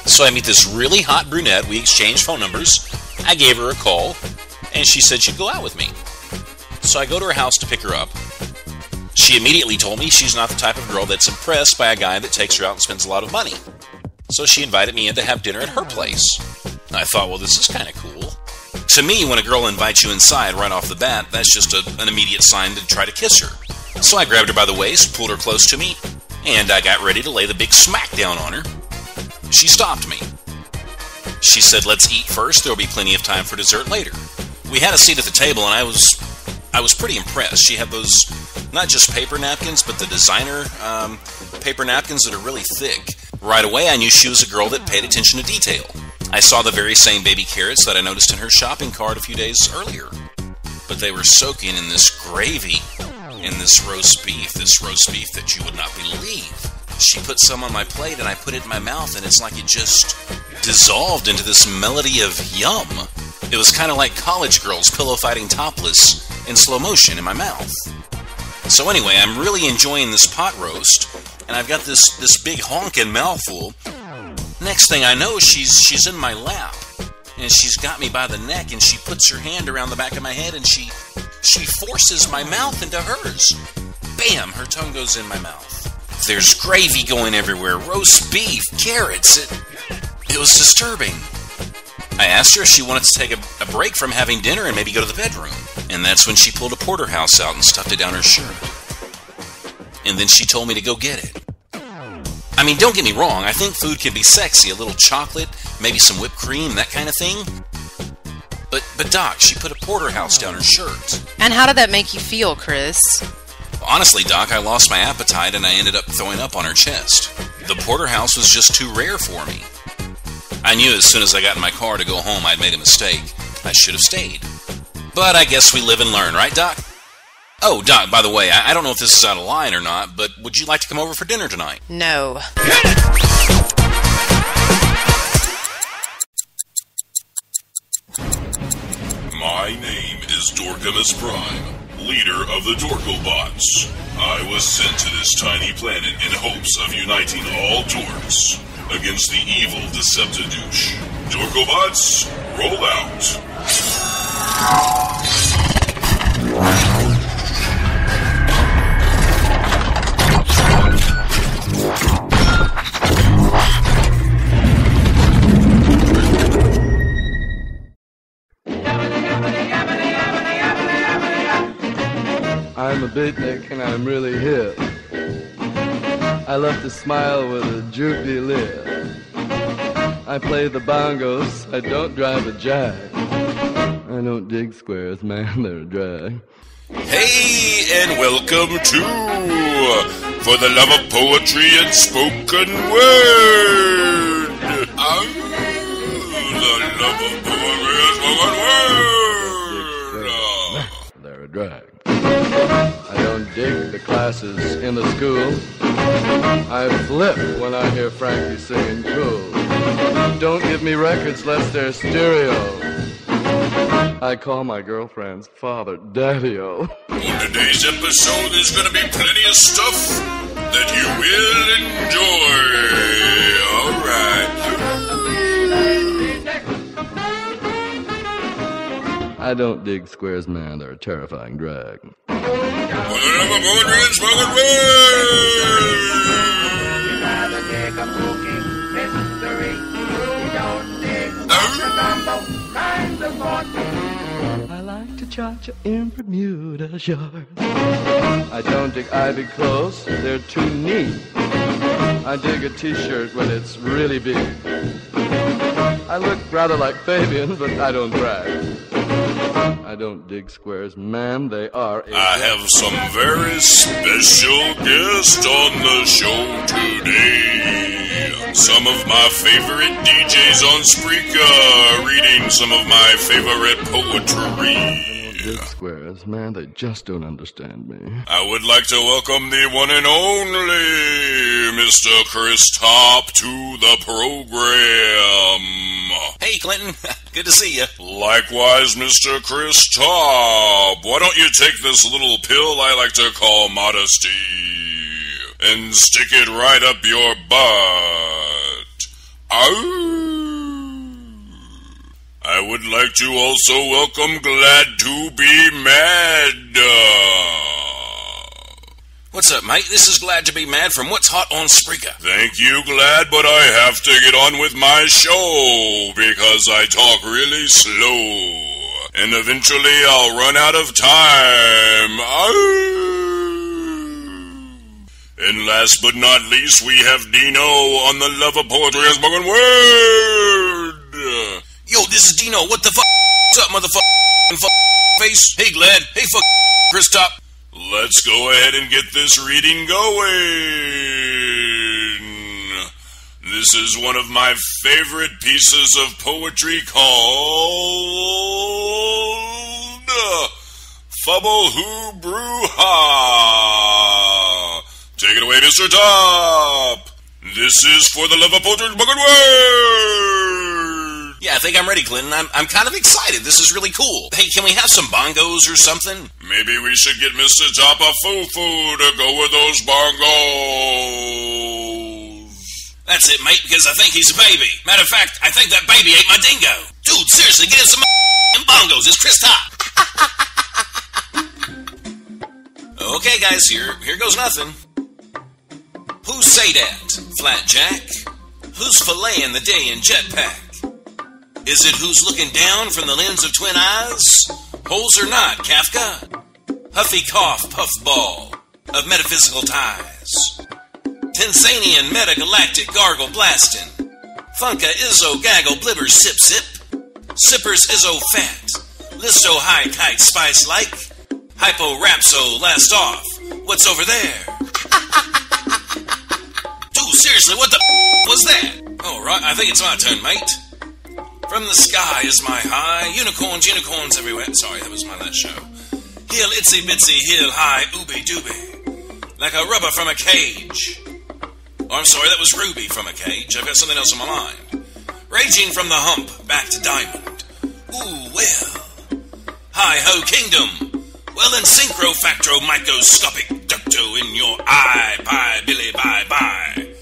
So I meet this really hot brunette, we exchange phone numbers, I gave her a call, and she said she'd go out with me. So I go to her house to pick her up. She immediately told me she's not the type of girl that's impressed by a guy that takes her out and spends a lot of money. So she invited me in to have dinner at her place. I thought, well, this is kind of cool. To me, when a girl invites you inside right off the bat, that's just an immediate sign to try to kiss her. So I grabbed her by the waist, pulled her close to me, and I got ready to lay the big smack down on her. She stopped me. She said, let's eat first, there'll be plenty of time for dessert later. We had a seat at the table, and I was pretty impressed. She had those, not just paper napkins, but the designer paper napkins that are really thick. Right away, I knew she was a girl that paid attention to detail. I saw the very same baby carrots that I noticed in her shopping cart a few days earlier. But they were soaking in this gravy, in this roast beef that you would not believe. She put some on my plate and I put it in my mouth and it's like it just dissolved into this melody of yum. It was kind of like college girls pillow fighting topless in slow motion in my mouth. So anyway, I'm really enjoying this pot roast and I've got this big honking mouthful. Next thing I know, she's in my lap, and she's got me by the neck, and she puts her hand around the back of my head, and she forces my mouth into hers. Bam! Her tongue goes in my mouth. there's gravy going everywhere, roast beef, carrots. It was disturbing. I asked her if she wanted to take a break from having dinner and maybe go to the bedroom. And that's when she pulled a porterhouse out and stuffed it down her shirt. And then she told me to go get it. I mean, don't get me wrong, I think food can be sexy. A little chocolate, maybe some whipped cream, that kind of thing. But Doc, she put a porterhouse down her shirt. And how did that make you feel, Chris? Honestly, Doc, I lost my appetite and I ended up throwing up on her chest. The porterhouse was just too rare for me. I knew as soon as I got in my car to go home I'd made a mistake. I should have stayed. But I guess we live and learn, right, Doc? Oh, Doc, by the way, I don't know if this is out of line or not, but would you like to come over for dinner tonight? No. My name is Dorkimus Prime, leader of the Dorkobots. I was sent to this tiny planet in hopes of uniting all dorks against the evil Deceptidouche. Dorkobots, roll out. I'm a beatnik and I'm really hip. I love to smile with a droopy lip. I play the bongos, I don't drive a jag. I don't dig squares, man, they're a drag. Hey, and welcome to For the Love of Poetry and Spoken Word. Oh, the love of poetry and spoken word. They're a drag. I don't dig the classes in the school. I flip when I hear Frankie singing cool. Don't give me records lest they're stereo. I call my girlfriend's father Daddy-O. On today's episode, there's going to be plenty of stuff that you will enjoy. All right. I don't dig squares, man. They're a terrifying drag. For the love of poetry and spoken I like to cha-cha in Bermuda's yard. I don't dig ivy clothes, they're too neat. I dig a t-shirt when it's really big. I look rather like Fabian, but I don't brag. I don't dig squares, man, they are I have some very special guests on the show today. Some of my favorite DJs on Spreaker reading some of my favorite poetry. Dig squares, man, they just don't understand me. I would like to welcome the one and only Mr. Chris Top to the program. Hey, Clinton. Good to see you. Likewise, Mr. Chris Top. Why don't you take this little pill I like to call modesty and stick it right up your butt? I would like to also welcome Glad to be Mad. What's up, mate? This is Glad to be Mad from What's Hot on Spreaker. Thank you, Glad, but I have to get on with my show because I talk really slow. And eventually I'll run out of time. And last but not least, we have Dino on the Love of Poetry and Spoken Word. Yo, this is Dino. What the fuck? What's up, motherfucker? Face? Hey, Glad. Hey, fuck Chris Top. Let's go ahead and get this reading going. This is one of my favorite pieces of poetry called Fubble Who Brew Ha. Take it away, Mr. Top. This is For the Love of Poetry and Spoken Word. Yeah, I think I'm ready, Clinton. I'm kind of excited. This is really cool. Hey, can we have some bongos or something? Maybe we should get Mr. Top a foo-foo to go with those bongos. That's it, mate, because I think he's a baby. Matter of fact, I think that baby ate my dingo. Dude, seriously, get him some bongos. It's Chris Top. Okay, guys, here goes nothing. Who say that, Flat Jack? Who's filleting the day in jetpack? Is it who's looking down from the lens of twin eyes? Holes or not, Kafka? Huffy cough puffball of metaphysical ties. Tensanian metagalactic gargle blasting. Funka izzo gaggle blibber sip sip. Sippers izzo fat. Listo high kite spice like. Hypo rapso last off. What's over there? Dude, seriously, what the was that? Oh, right, I think it's my turn, mate. From the sky is my high. Unicorns everywhere. Sorry, that was my last show. Hill itsy bitsy, hill high, ooby dooby. Like a rubber from a cage. Oh, I'm sorry, that was Ruby from a cage. I've got something else on my mind. Raging from the hump, back to diamond. Ooh, well. Hi-ho kingdom. Well, in synchro factro microscopic ducto in your eye. Bye, Billy, bye-bye.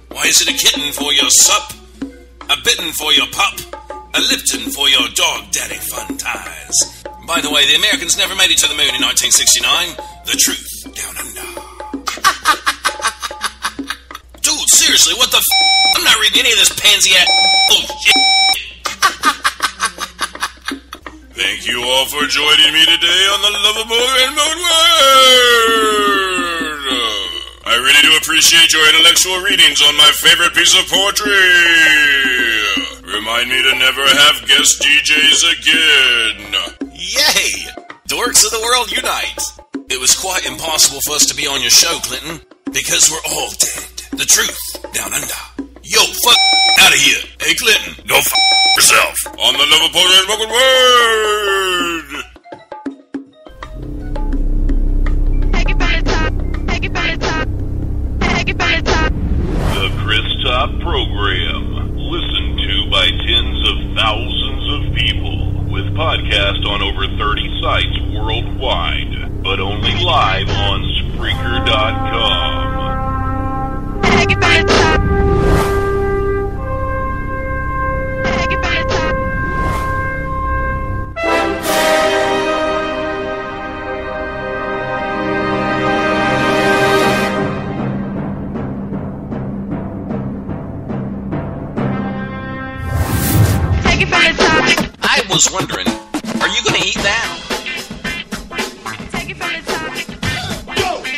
Why is it a kitten for your sup? A bitten for your pup? A Lipton for your dog daddy fun ties. By the way, the Americans never made it to the moon in 1969. The truth, down under. Dude, seriously, what the I'm not reading any of this pansy-ass bullshit. Thank you all for joining me today on the Lovable and Moon Word. I really do appreciate your intellectual readings on my favorite piece of poetry. Remind me to never have guest DJs again. Yay! Dorks of the world unite! It was quite impossible for us to be on your show, Clinton, because we're all dead. The truth, down under. Yo, fuck out of here. Hey, Clinton, go fuck yourself. On the Liverpool and Spoken Word. Take it from the top. Take it from the top. Take it from the top. The Chris Top Program. Listened to by tens of thousands of people. With podcasts on over 30 sites worldwide. But only live on Spreaker.com. Take it from the top. Take it from the top. Take it from the top. I was wondering, are you going to eat that? Take it from the top.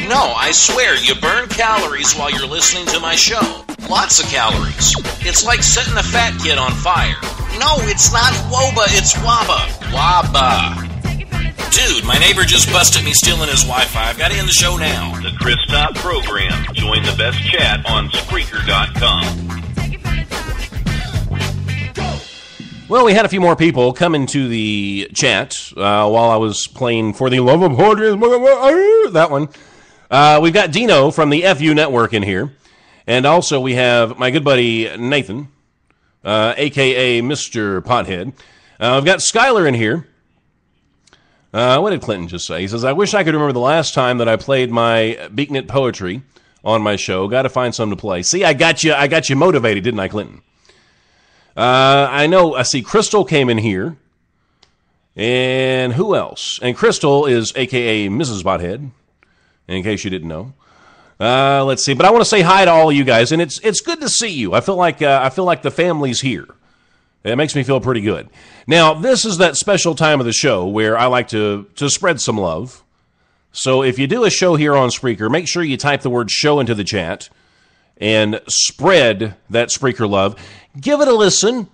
No, I swear, you burn calories while you're listening to my show. Lots of calories. It's like setting a fat kid on fire. No, it's not WOBA, it's WABA. WABA. Dude, my neighbor just busted me stealing his Wi-Fi. I've got to end the show now. The Chris Top Program. Join the best chat on Spreaker.com. Well, we had a few more people come into the chat while I was playing For the Love of Poetry. That one. We've got Dino from the FU Network in here. And also we have my good buddy Nathan, a.k.a. Mr. Pothead. We've got Skylar in here. What did Clinton just say? He says, I wish I could remember the last time that I played my Beaknut poetry on my show. Got to find something to play. See, I got you motivated, didn't I, Clinton? I know, I see Crystal came in here. And who else? And Crystal is a.k.a. Mrs. Pothead, in case you didn't know. Let's see. But I want to say hi to all of you guys, and it's good to see you. I feel like the family's here. It makes me feel pretty good. Now, this is that special time of the show where I like to spread some love. So if you do a show here on Spreaker, make sure you type the word show into the chat and spread that Spreaker love. Give it a listen.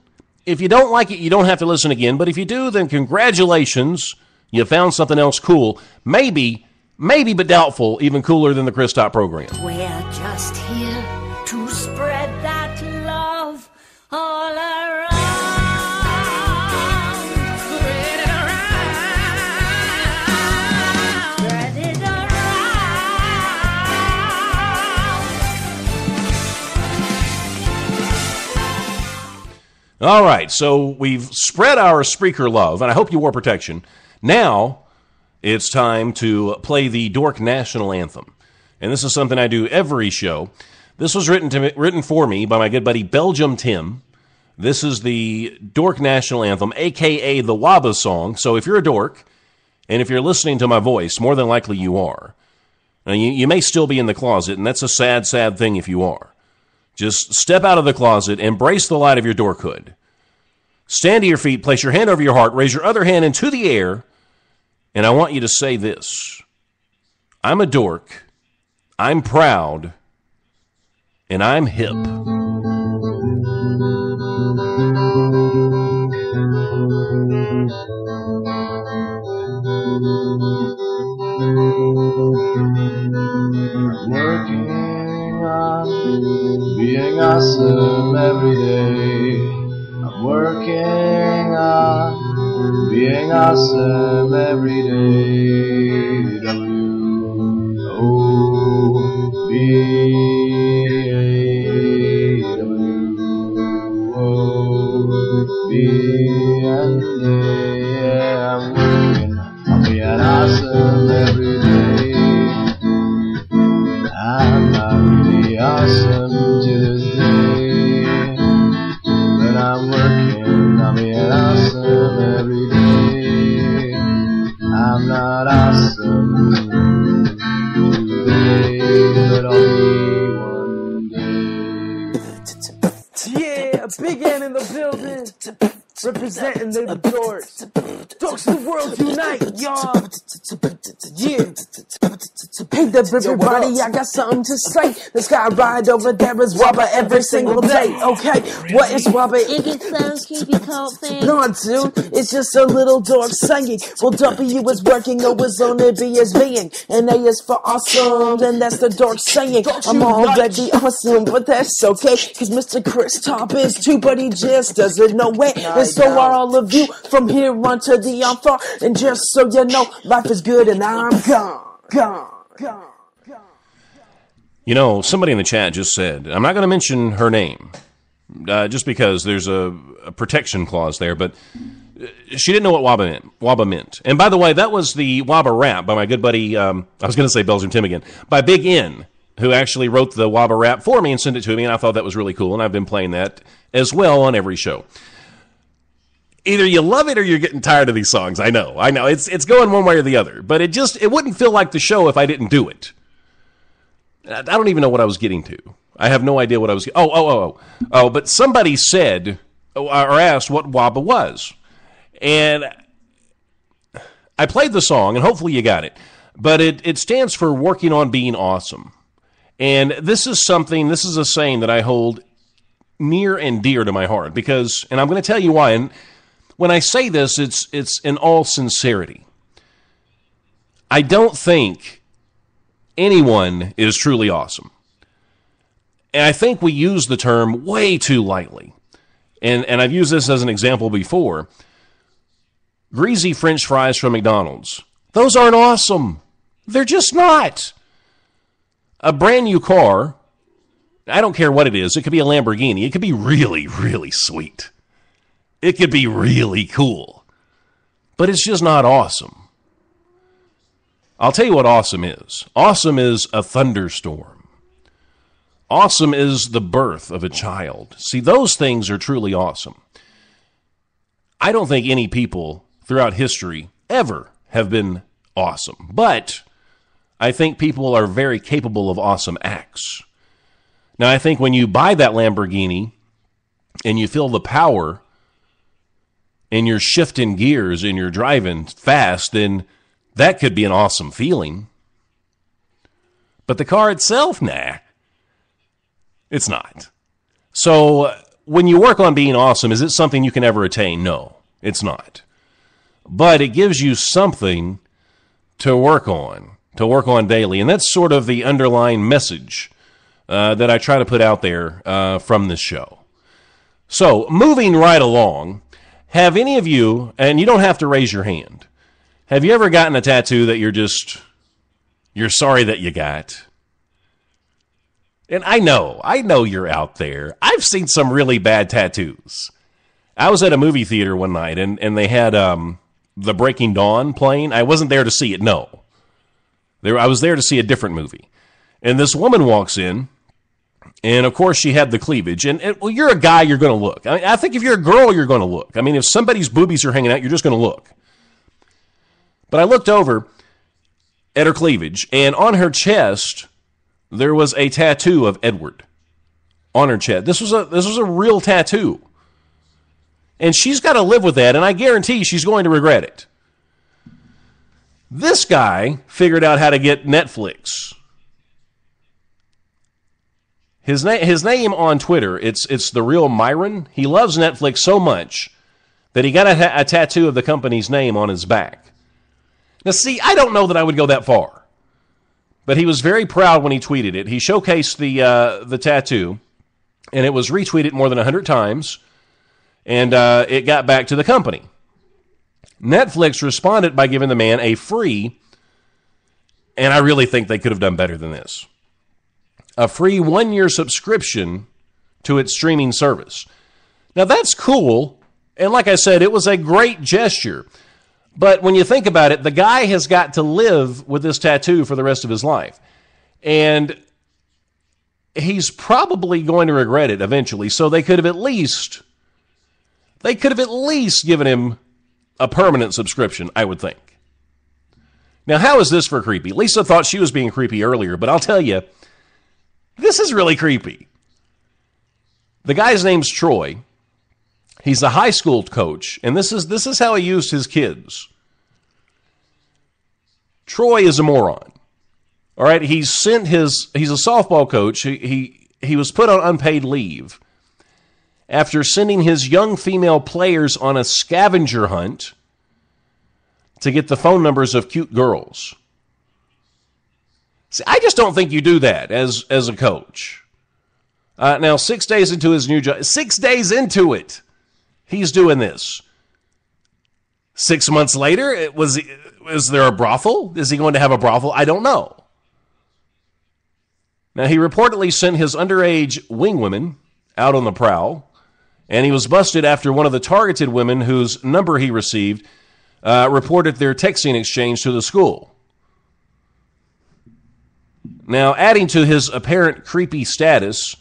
If you don't like it, you don't have to listen again. But if you do, then congratulations. You found something else cool. Maybe, but doubtful, even cooler than the Chris Top program. We're just here to spread that love all around. Spread it around. Spread it All right, so we've spread our Spreaker love, and I hope you wore protection. Now it's time to play the Dork National Anthem. And this is something I do every show. This was written for me by my good buddy Belgium Tim. This is the Dork National Anthem, a.k.a. the WABA song. So if you're a dork, and if you're listening to my voice, more than likely you are, Now, you may still be in the closet, and that's a sad, sad thing if you are. Just step out of the closet, embrace the light of your dork hood. Stand to your feet, place your hand over your heart, raise your other hand into the air, and I want you to say this. I'm a dork, I'm proud, and I'm hip. Working on being awesome every day. I'm working on being awesome every day. W-O-B-A-W-O-B and yeah, I'm working on being awesome every day. I'm not really awesome to this day, but I'm working on being awesome every day. I'm not awesome today, but I'll be one day. Yeah, Big N in the building, representing the dorks. Dorks of the world unite, y'all. Yeah. Hey there, everybody, I got something to say. This guy right over there is Wabba every single day. Okay, what is Wabba? It gets so creepy, cold thing. No, dude, it's just a little dork singing. Well, W is working, O is on it, B is being, and A is for awesome, and that's the dork saying. I'm already awesome, but that's okay, cause Mr. Chris Top is too, but he just doesn't know it. And so are all of you, from here on to the far. And just so you know, life is good and I'm gone. You know, somebody in the chat just said, I'm not going to mention her name, just because there's a protection clause there, but she didn't know what Wabba meant. And by the way, that was the Wabba rap by my good buddy, I was going to say Belgium Tim again, by Big N, who actually wrote the Wabba rap for me and sent it to me, and I thought that was really cool, and I've been playing that as well on every show. Either you love it or you're getting tired of these songs. I know. It's going one way or the other. But it wouldn't feel like the show if I didn't do it. I don't even know what I was getting to. I have no idea what I was... Oh, but somebody said, or asked what Wabba was. And I played the song, and hopefully you got it. But it stands for working on being awesome. And this is a saying that I hold near and dear to my heart. Because, and I'm going to tell you why, and when I say this, it's in all sincerity. I don't think anyone is truly awesome. And I think we use the term way too lightly. And I've used this as an example before. Greasy French fries from McDonald's. Those aren't awesome. They're just not. A brand new car, I don't care what it is. It could be a Lamborghini. It could be really, really sweet. It could be really cool, but it's just not awesome. I'll tell you what awesome is. Awesome is a thunderstorm. Awesome is the birth of a child. See, those things are truly awesome. I don't think any people throughout history ever have been awesome, but I think people are very capable of awesome acts. Now, I think when you buy that Lamborghini and you feel the power and you're shifting gears and you're driving fast, then that could be an awesome feeling. But the car itself, nah, it's not. So when you work on being awesome, is it something you can ever attain? No, it's not. But it gives you something to work on daily. And that's sort of the underlying message that I try to put out there from this show. So moving right along, have any of you, and you don't have to raise your hand, have you ever gotten a tattoo that you're sorry that you got? And I know you're out there. I've seen some really bad tattoos. I was at a movie theater one night, and they had The Breaking Dawn playing. I wasn't there to see it, no. I was there to see a different movie. And this woman walks in, and of course she had the cleavage. And well, you're a guy, you're going to look. I think if you're a girl, you're going to look. I mean, if somebody's boobies are hanging out, you're just going to look. But I looked over, at her cleavage, and on her chest there was a tattoo of Edward on her chest. This was a real tattoo. And she's got to live with that, and I guarantee she's going to regret it. This guy figured out how to get Netflix. His name on Twitter, it's the real Myron. He loves Netflix so much that he got a tattoo of the company's name on his back. Now, see, I don't know that I would go that far. But he was very proud when he tweeted it. He showcased the tattoo, and it was retweeted more than 100 times, and it got back to the company. Netflix responded by giving the man a free, and I really think they could have done better than this, a free 1-year subscription to its streaming service. Now, that's cool, and like I said, it was a great gesture. But when you think about it, the guy has got to live with this tattoo for the rest of his life. And he's probably going to regret it eventually. So they could have at least given him a permanent subscription, I would think. Now, how is this for creepy? Lisa thought she was being creepy earlier, but I'll tell you, this is really creepy. The guy's name's Troy. He's a high school coach, and this is how he used his kids. Troy is a moron. All right, he's a softball coach. He was put on unpaid leave after sending his young female players on a scavenger hunt to get the phone numbers of cute girls. See, I just don't think you do that as a coach. Now, 6 days into his new job, 6 days into it, he's doing this. 6 months later, is there a brothel? Is he going to have a brothel? I don't know. Now, he reportedly sent his underage wing women out on the prowl, and he was busted after one of the targeted women whose number he received reported their texting exchange to the school. Now, adding to his apparent creepy status,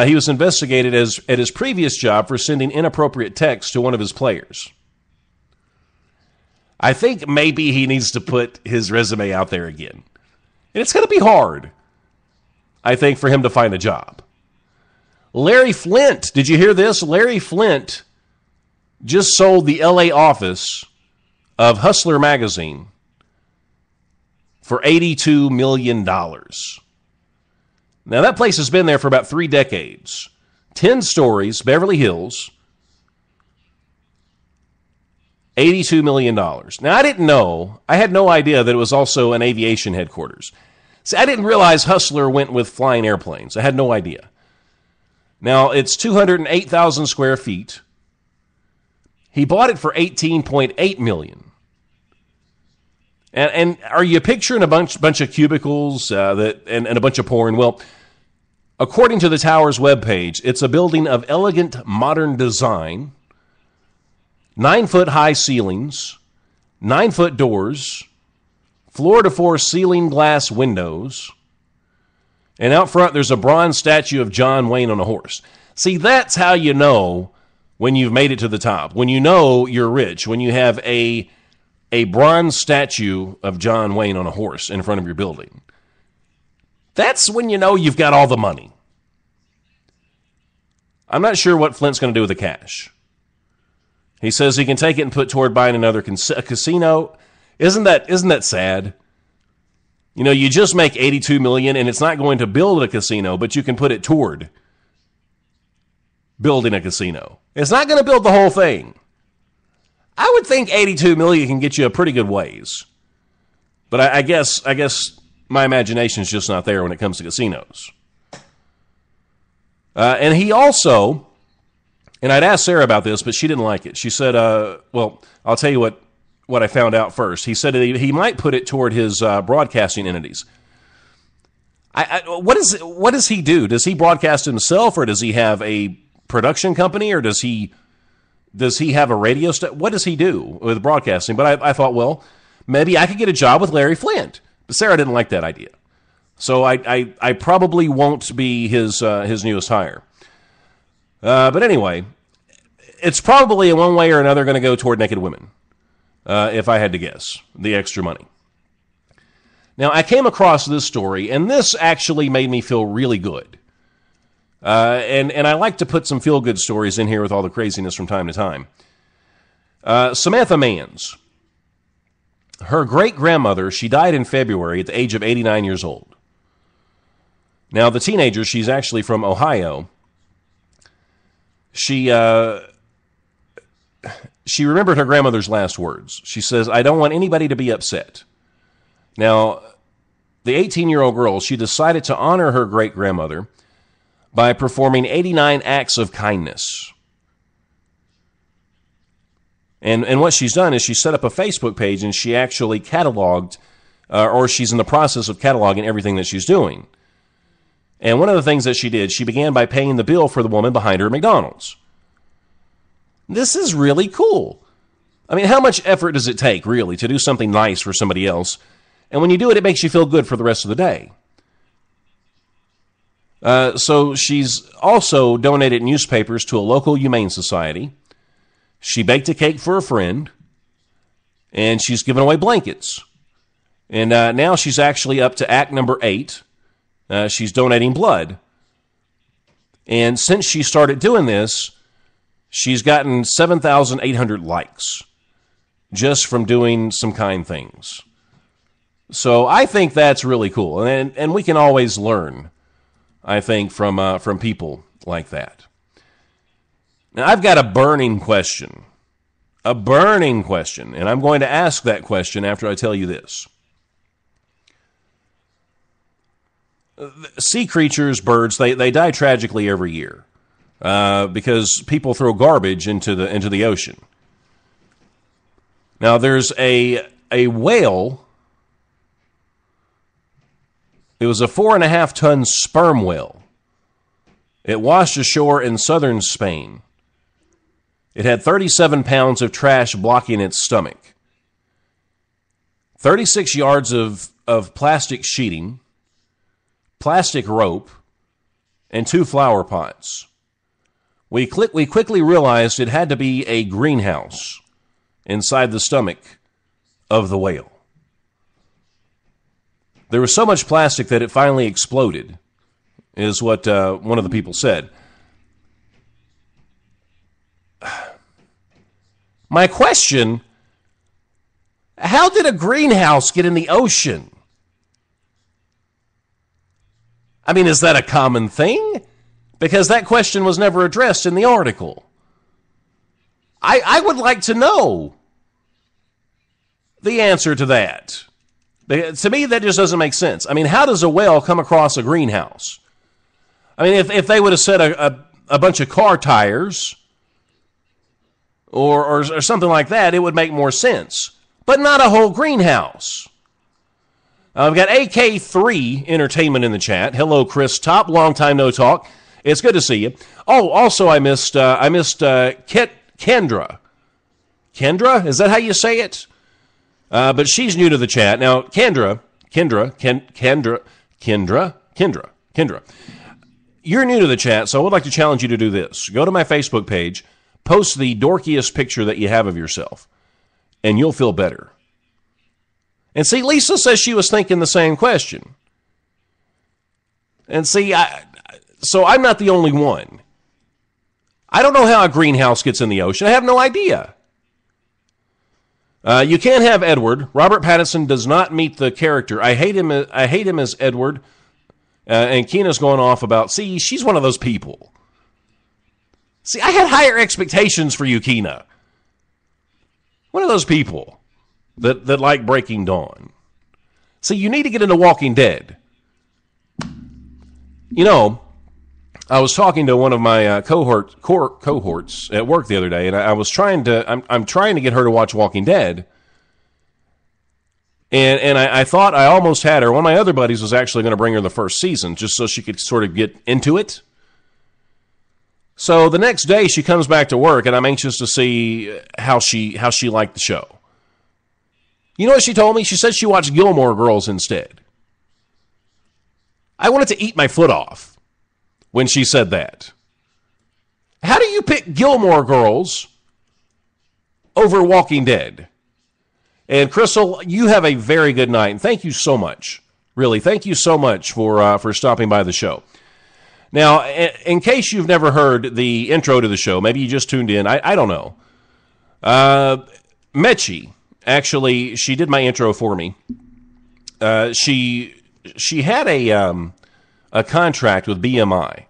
he was investigated at his previous job for sending inappropriate texts to one of his players. I think maybe he needs to put his resume out there again. And it's going to be hard, I think, for him to find a job. Larry Flint, did you hear this? Larry Flint just sold the LA office of Hustler magazine for $82 million. Now, that place has been there for about 3 decades. 10 stories, Beverly Hills, $82 million. Now, I didn't know. I had no idea that it was also an aviation headquarters. See, I didn't realize Hustler went with flying airplanes. I had no idea. Now, it's 208,000 square feet. He bought it for $18.8 million. And are you picturing a bunch of cubicles and a bunch of porn? Well, according to the tower's webpage, it's a building of elegant modern design, 9-foot-high ceilings, 9-foot doors, floor-to-floor ceiling glass windows, and out front there's a bronze statue of John Wayne on a horse. See, that's how you know when you've made it to the top, when you know you're rich, when you have a bronze statue of John Wayne on a horse in front of your building. That's when you know you've got all the money. I'm not sure what Flint's going to do with the cash. He says he can take it and put toward buying another casino. Isn't that sad? You know, you just make $82 million, and it's not going to build a casino, but you can put it toward building a casino. It's not going to build the whole thing. I would think $82 million can get you a pretty good ways. But I guess my imagination is just not there when it comes to casinos. And he also, and I'd asked Sarah about this, but she didn't like it. She said, well, I'll tell you what I found out first. He said he might put it toward his broadcasting entities. What does he do? Does he broadcast himself, or does he have a production company, or does he have a radio station? What does he do with broadcasting? But I thought, well, maybe I could get a job with Larry Flint. But Sarah didn't like that idea. So I probably won't be his newest hire. But anyway, it's probably in one way or another going to go toward naked women, if I had to guess, the extra money. Now, I came across this story, and this actually made me feel really good. And I like to put some feel-good stories in here with all the craziness from time to time. Samantha Mans. Her great-grandmother, she died in February at the age of 89 years old. Now, the teenager, she's actually from Ohio. She remembered her grandmother's last words. She says, "I don't want anybody to be upset." Now, the 18-year-old girl, she decided to honor her great-grandmother by performing 89 acts of kindness. And what she's done is she set up a Facebook page and she actually cataloged, or she's in the process of cataloging everything that she's doing. And one of the things that she did, she began by paying the bill for the woman behind her at McDonald's. This is really cool. I mean, how much effort does it take, really, to do something nice for somebody else? And when you do it, it makes you feel good for the rest of the day. So she's also donated newspapers to a local humane society. She baked a cake for a friend, and she's given away blankets. And now she's actually up to act number 8. She's donating blood. And since she started doing this, she's gotten 7,800 likes just from doing some kind things. So I think that's really cool. And we can always learn, I think, from people like that. Now, I've got a burning question, and I'm going to ask that question after I tell you this. Sea creatures, birds, they die tragically every year because people throw garbage into the ocean. Now, there's a whale. It was a 4.5-ton sperm whale. It washed ashore in southern Spain. It had 37 pounds of trash blocking its stomach, 36 yards of plastic sheeting, plastic rope, and 2 flower pots. We quickly realized it had to be a greenhouse inside the stomach of the whale. There was so much plastic that it finally exploded, is what one of the people said. My question, how did a greenhouse get in the ocean? I mean, is that a common thing? Because that question was never addressed in the article. I would like to know the answer to that. To me, that just doesn't make sense. I mean, how does a whale come across a greenhouse? I mean, if they would have said a bunch of car tires or something like that, it would make more sense. But not a whole greenhouse. We've got AK3 Entertainment in the chat. Hello, Chris Top. Long time no talk. It's good to see you. Oh, also I missed Kendra. Kendra? Is that how you say it? But she's new to the chat. Now, Kendra. You're new to the chat, so I would like to challenge you to do this. Go to my Facebook page, post the dorkiest picture that you have of yourself, and you'll feel better. And see, Lisa says she was thinking the same question. And see, so I'm not the only one. I don't know how a greenhouse gets in the ocean. I have no idea. You can't have Edward. Robert Pattinson does not meet the character. I hate him as Edward. And Keena's going off about, see, she's one of those people. See, I had higher expectations for you, Keena. One of those people that like Breaking Dawn. See, you need to get into Walking Dead. You know, I was talking to one of my cohorts at work the other day, and I was trying to, I'm trying to get her to watch Walking Dead. And I thought I almost had her. One of my other buddies was actually going to bring her the first season, just so she could sort of get into it. So the next day she comes back to work, and I'm anxious to see how she liked the show. You know what she told me? She said she watched Gilmore Girls instead. I wanted to eat my foot off when she said that. How do you pick Gilmore Girls over Walking Dead? And Crystal, you have a very good night, and thank you so much. Really, thank you so much for stopping by the show. Now, in case you've never heard the intro to the show, maybe you just tuned in, I don't know. Mechi, actually, she did my intro for me. She had a contract with BMI,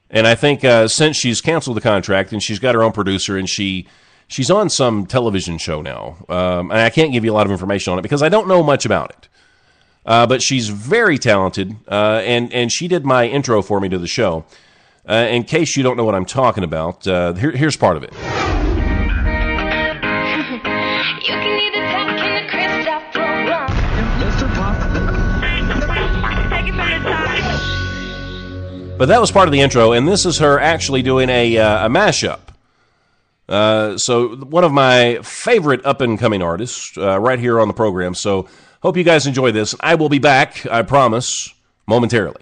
and I think since she's canceled the contract, and she's got her own producer, and she's on some television show now, and I can't give you a lot of information on it because I don't know much about it. But she's very talented, and she did my intro for me to the show. In case you don't know what I'm talking about, here's part of it. But that was part of the intro, and this is her actually doing a mashup. So one of my favorite up-and-coming artists right here on the program. So hope you guys enjoy this. I will be back, I promise, momentarily.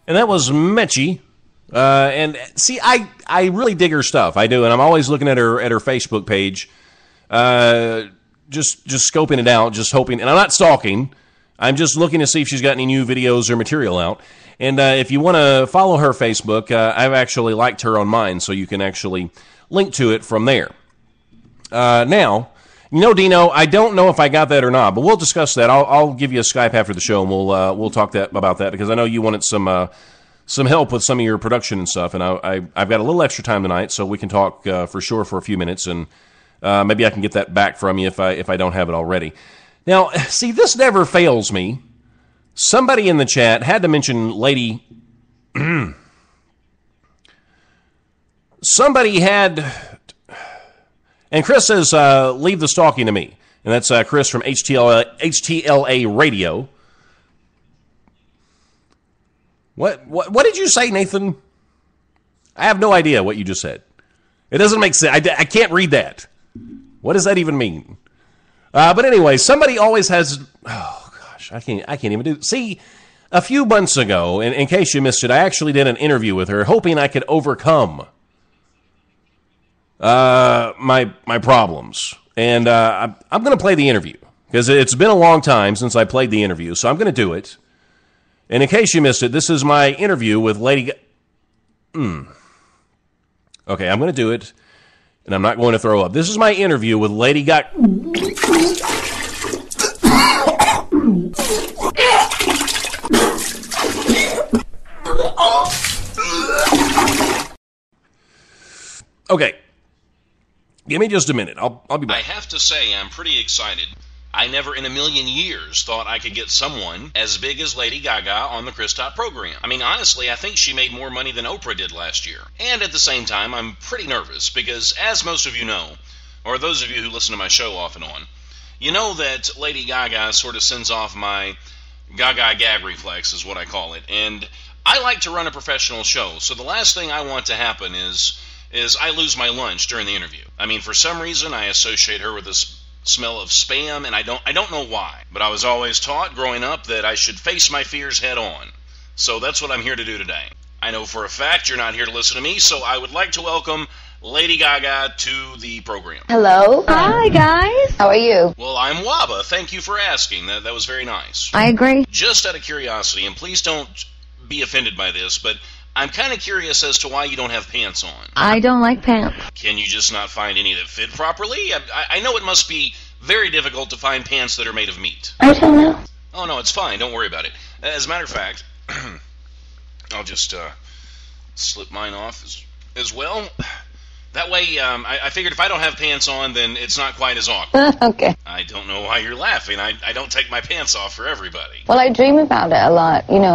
And that was Mechi And see, I really dig her stuff. I do, and I'm always looking at her Facebook page, just scoping it out, just hoping. And I'm not stalking. I'm just looking to see if she's got any new videos or material out. And if you want to follow her Facebook, I've actually liked her on mine, so you can actually link to it from there. Now, Dino, I don't know if I got that or not, but we'll discuss that. I'll give you a Skype after the show, and we'll talk about that, because I know you wanted some help with some of your production and stuff, and I've got a little extra time tonight, so we can talk for sure for a few minutes, and maybe I can get that back from you if I don't have it already. Now, see, this never fails me. Somebody in the chat had to mention Lady... Somebody had... And Chris says, leave the stalking to me. And that's Chris from HTLA Radio. What did you say, Nathan? I have no idea what you just said. It doesn't make sense. I can't read that. What does that even mean? But anyway, somebody always has... Oh, gosh, I can't even do... See, a few months ago, in case you missed it, I actually did an interview with her, hoping I could overcome my problems. And I'm going to play the interview, because it's been a long time since I played the interview, so I'm going to do it. And in case you missed it, this is my interview with Lady... Okay, I'm going to do it, and I'm not going to throw up. This is my interview with Lady Gaga. Okay. Give me just a minute. I'll be back. I have to say, I'm pretty excited. I never in a million years thought I could get someone as big as Lady Gaga on the Chris Top program. I mean, honestly, I think she made more money than Oprah did last year. And at the same time, I'm pretty nervous because, as most of you know, or those of you who listen to my show off and on, you know that Lady Gaga sort of sends off my Gaga gag reflex, is what I call it. And I like to run a professional show, so the last thing I want to happen is I lose my lunch during the interview. I mean, for some reason, I associate her with this smell of spam, and I don't know why. But I was always taught growing up that I should face my fears head on. So that's what I'm here to do today. I know for a fact you're not here to listen to me, so I would like to welcome Lady Gaga to the program. Hello. Hi, guys. How are you? Well, I'm Waba. Thank you for asking. That was very nice. I agree. Just out of curiosity, and please don't be offended by this, but I'm kind of curious as to why you don't have pants on. I don't like pants. Can you just not find any that fit properly? I know it must be very difficult to find pants that are made of meat. I don't know. Oh, no, it's fine. Don't worry about it. As a matter of fact, I'll just slip mine off as well. That way, I figured if I don't have pants on, then it's not quite as awkward. Okay. I don't know why you're laughing. I don't take my pants off for everybody. Well, I dream about it a lot. You know,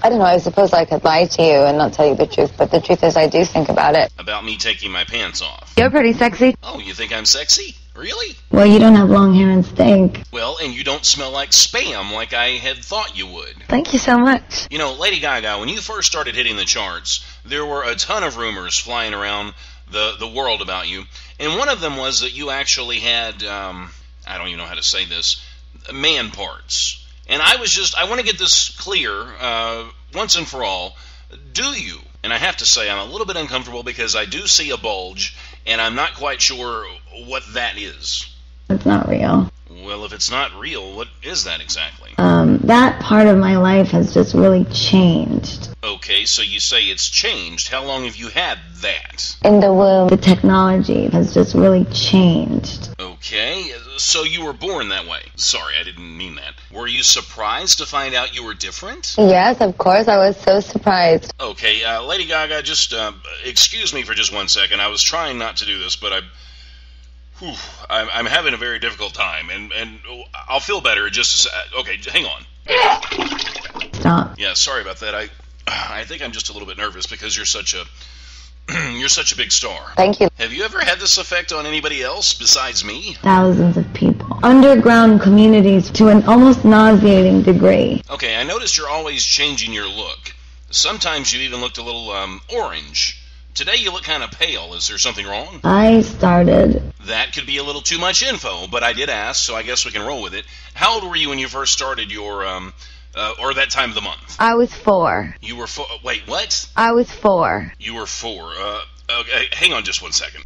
I don't know, I suppose I could lie to you and not tell you the truth, but the truth is I do think about it. About me taking my pants off? You're pretty sexy. Oh, you think I'm sexy? Really? Well, you don't have long hair and stink. Well, and you don't smell like spam like I had thought you would. Thank you so much. You know, Lady Gaga, when you first started hitting the charts, there were a ton of rumors flying around the world about you, and one of them was that you actually had, I don't even know how to say this, man parts. And I want to get this clear once and for all. Do you? And I have to say, I'm a little bit uncomfortable because I do see a bulge, and I'm not quite sure what that is. It's not real. Well, if it's not real, what is that exactly? That part of my life has just really changed. Okay, so you say it's changed. How long have you had that? In the womb, the technology has just really changed. Okay, so you were born that way. Sorry, I didn't mean that. Were you surprised to find out you were different? Yes, of course, I was so surprised. Okay, Lady Gaga, just excuse me for just 1 second. I was trying not to do this, but I'm having a very difficult time, and I'll feel better just a sec. Okay, hang on. Stop. Yeah, sorry about that. I think I'm just a little bit nervous because you're such a big star. Thank you. Have you ever had this effect on anybody else besides me? Thousands of people. Underground communities to an almost nauseating degree. Okay, I noticed you're always changing your look. Sometimes you even looked a little orange. Today you look kind of pale. Is there something wrong? I started. That could be a little too much info, but I did ask, so I guess we can roll with it. How old were you when you first started your or that time of the month? I was 4. You were 4. Wait, what? I was 4. You were 4. Okay, hang on just one second.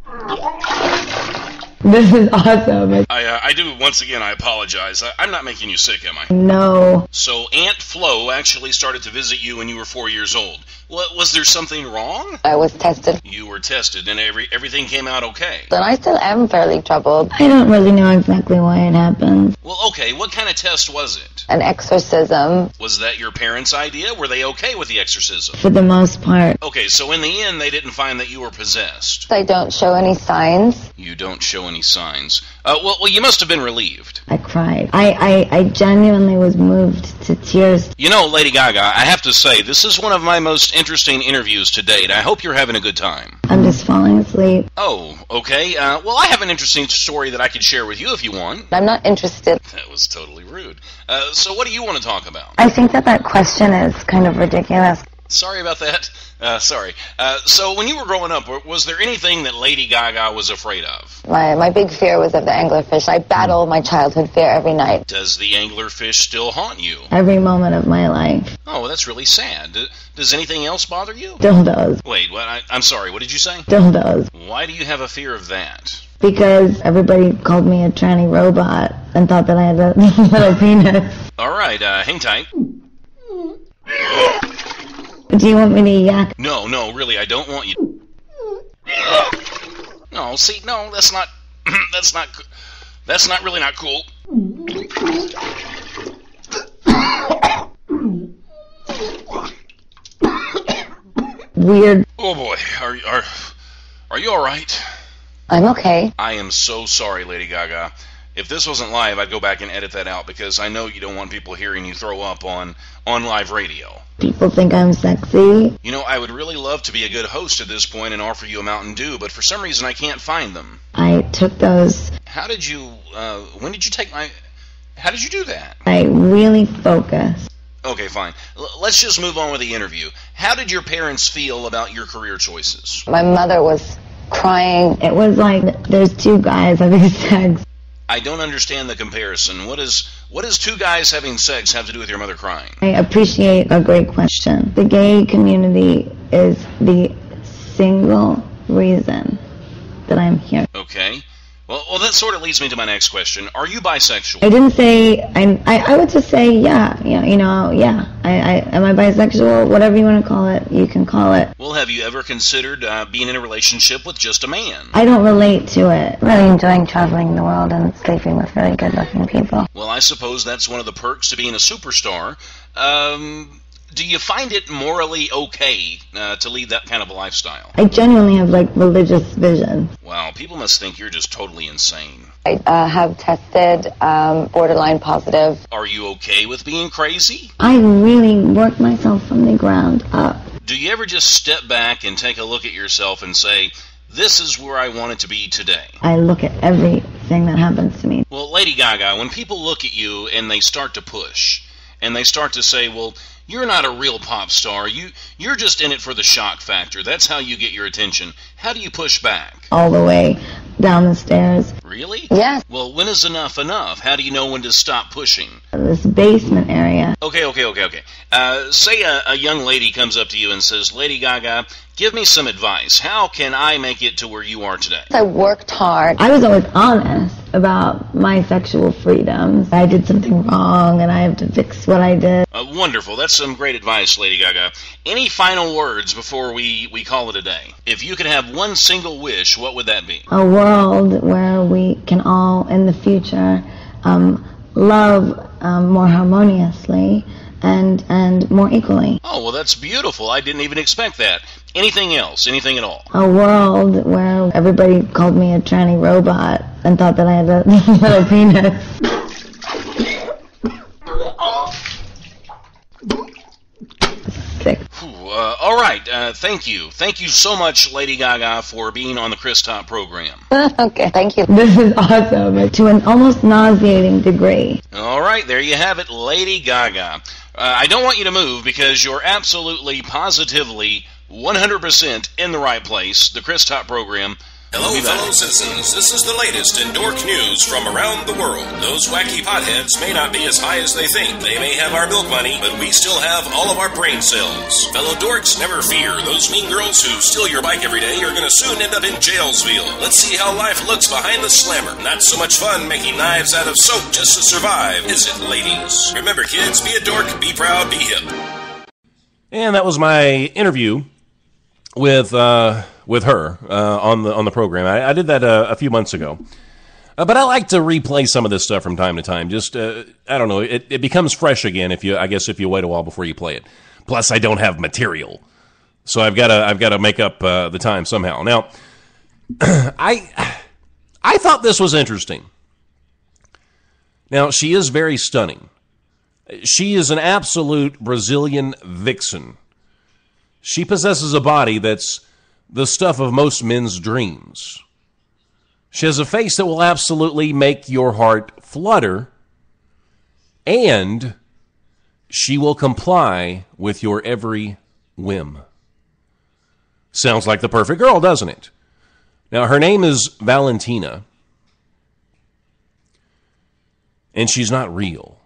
This is awesome. I do, once again, I apologize. I'm not making you sick, am I? No. So Aunt Flo actually started to visit you when you were 4 years old. Was there something wrong? I was tested. You were tested, and everything came out okay. And I still am fairly troubled. I don't really know exactly why it happened. Well, okay, what kind of test was it? An exorcism. Was that your parents' idea? Were they okay with the exorcism? For the most part. Okay, so in the end, they didn't find that you were possessed. I don't show any signs. You don't show any signs. Well, you must have been relieved. I cried. I genuinely was moved to tears. You know, Lady Gaga, I have to say, this is one of my most interesting interviews to date. I hope you're having a good time. I'm just falling asleep. Oh, okay. Well, I have an interesting story that I could share with you if you want. I'm not interested. That was totally rude. So what do you want to talk about? I think that question is kind of ridiculous. Sorry about that. Sorry. So when you were growing up, was there anything that Lady Gaga was afraid of? My big fear was of the anglerfish. I battle my childhood fear every night. Does the anglerfish still haunt you? Every moment of my life. Oh, well, that's really sad. Does anything else bother you? Still does. Wait, what? I'm sorry, what did you say? Still does. Why do you have a fear of that? Because everybody called me a tranny robot and thought that I had a little penis. All right, hang tight. Do you want me to yak? No, really, I don't want you. No, see, no, that's not, that's not really not cool. Weird. Oh boy, are you all right? I'm okay. I am so sorry, Lady Gaga. If this wasn't live, I'd go back and edit that out because I know you don't want people hearing you throw up on live radio. People think I'm sexy. You know, I would really love to be a good host at this point and offer you a Mountain Dew, but for some reason I can't find them. I took those. How did you, when did you take how did you do that? I really focused. Okay, fine. Let's just move on with the interview. How did your parents feel about your career choices? My mother was crying. It was like there's 2 guys having sex. I don't understand the comparison. What does 2 guys having sex have to do with your mother crying? I appreciate a great question. The gay community is the single reason that I'm here. Okay. Well, that sort of leads me to my next question. Are you bisexual? I didn't say, I would just say, yeah. Am I bisexual? Whatever you want to call it, you can call it. Well, have you ever considered being in a relationship with just a man? I don't relate to it. Really enjoying traveling the world and sleeping with really good-looking people. Well, I suppose that's one of the perks to being a superstar. Do you find it morally okay to lead that kind of a lifestyle? I genuinely have, religious vision. Wow, people must think you're just totally insane. I have tested borderline positive. Are you okay with being crazy? I really worked myself from the ground up. Do you ever just step back and take a look at yourself and say, this is where I want it to be today? I look at everything that happens to me. Well, Lady Gaga, when people look at you and they start to push, and they start to say, well, you're not a real pop star. You're just in it for the shock factor. That's how you get your attention. How do you push back? All the way down the stairs. Really? Yes. Well, when is enough enough? How do you know when to stop pushing? This basement area. Okay. Say a young lady comes up to you and says, Lady Gaga, give me some advice. How can I make it to where you are today? I worked hard. I was always honest about my sexual freedoms. I did something wrong and I have to fix what I did. Wonderful. That's some great advice, Lady Gaga. Any final words before we call it a day? If you could have one single wish, what would that be? A world where we can all, in the future, love more harmoniously and more equally. Oh, well, that's beautiful. I didn't even expect that. Anything else? Anything at all? A world where everybody called me a tranny robot and thought that I had a little penis. Sick. All right. Thank you. Thank you so much, Lady Gaga, for being on the Chris Top program. Okay, thank you. This is awesome. To an almost nauseating degree. All right, there you have it, Lady Gaga. I don't want you to move because you're absolutely, positively, 100% in the right place. The Chris Top program. Hello, fellow citizens. This is the latest in dork news from around the world. Those wacky potheads may not be as high as they think. They may have our milk money, but we still have all of our brain cells. Fellow dorks, never fear. Those mean girls who steal your bike every day are going to soon end up in Jailsville. Let's see how life looks behind the slammer. Not so much fun making knives out of soap just to survive, is it, ladies? Remember, kids, be a dork, be proud, be hip. And that was my interview with her on the program. I did that a few months ago. But I like to replay some of this stuff from time to time. Just, I don't know, it becomes fresh again if you wait a while before you play it. Plus, I don't have material. So I've got to make up the time somehow. Now, I thought this was interesting. Now, she is very stunning. She is an absolute Brazilian vixen. She possesses a body that's the stuff of most men's dreams. She has a face that will absolutely make your heart flutter, and she will comply with your every whim. Sounds like the perfect girl, doesn't it? Now, her name is Valentina, and she's not real.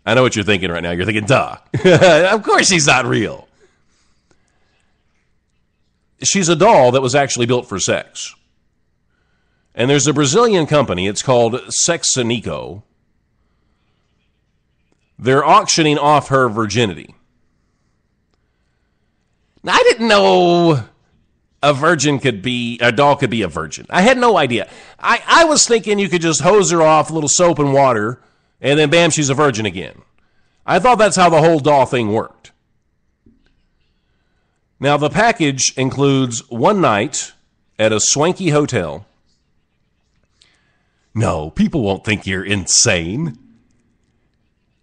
I know what you're thinking right now. You're thinking, duh. Of course she's not real. She's a doll that was actually built for sex. And there's a Brazilian company, it's called Sexanico. They're auctioning off her virginity. Now, I didn't know a doll could be a virgin. I had no idea. I was thinking you could just hose her off, a little soap and water, and then bam, she's a virgin again. I thought that's how the whole doll thing worked. Now, the package includes one night at a swanky hotel. No, people won't think you're insane.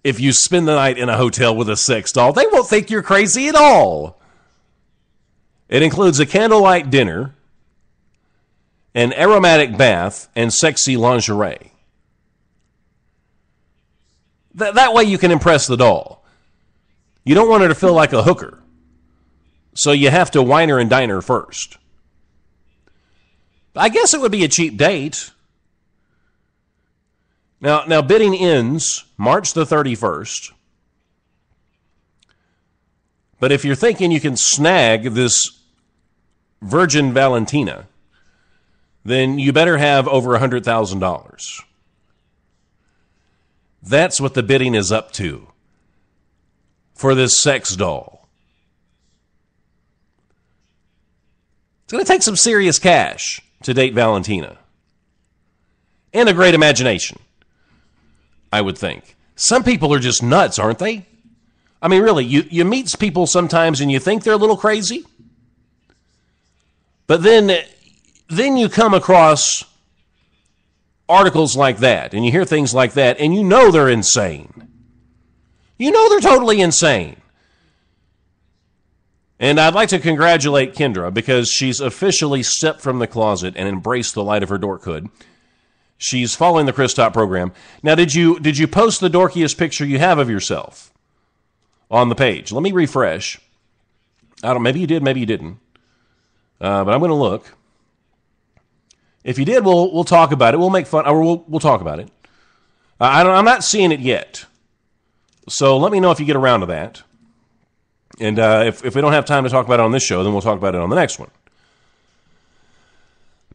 If you spend the night in a hotel with a sex doll, they won't think you're crazy at all. It includes a candlelight dinner, an aromatic bath, and sexy lingerie. That way you can impress the doll. You don't want her to feel like a hooker. So you have to wine her and dine her first. I guess it would be a cheap date. Now bidding ends March the 31st. But if you're thinking you can snag this Virgin Valentina, then you better have over $100,000. That's what the bidding is up to for this sex doll. It's going to take some serious cash to date Valentina. And a great imagination, I would think. Some people are just nuts, aren't they? I mean, really, you meet people sometimes and you think they're a little crazy. But then you come across articles like that, and you hear things like that, and you know they're insane. You know they're totally insane. And I'd like to congratulate Kendra because she's officially stepped from the closet and embraced the light of her dorkhood. She's following the Chris Top program. Now, did you post the dorkiest picture you have of yourself on the page? Let me refresh. Maybe you did, maybe you didn't. But I'm going to look. If you did, we'll talk about it. We'll make fun, or we'll talk about it. I'm not seeing it yet. So let me know if you get around to that. And if we don't have time to talk about it on this show, then we'll talk about it on the next one.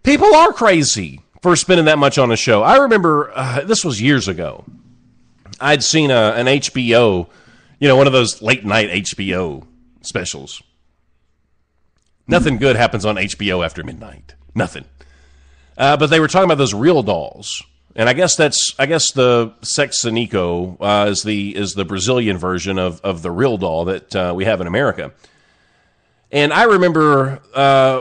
People are crazy for spending that much on a show. I remember, this was years ago, I'd seen an HBO, one of those late night HBO specials. Nothing good happens on HBO after midnight. Nothing. But they were talking about those real dolls. And I guess the Sexanico is the Brazilian version of the real doll that we have in America. And I remember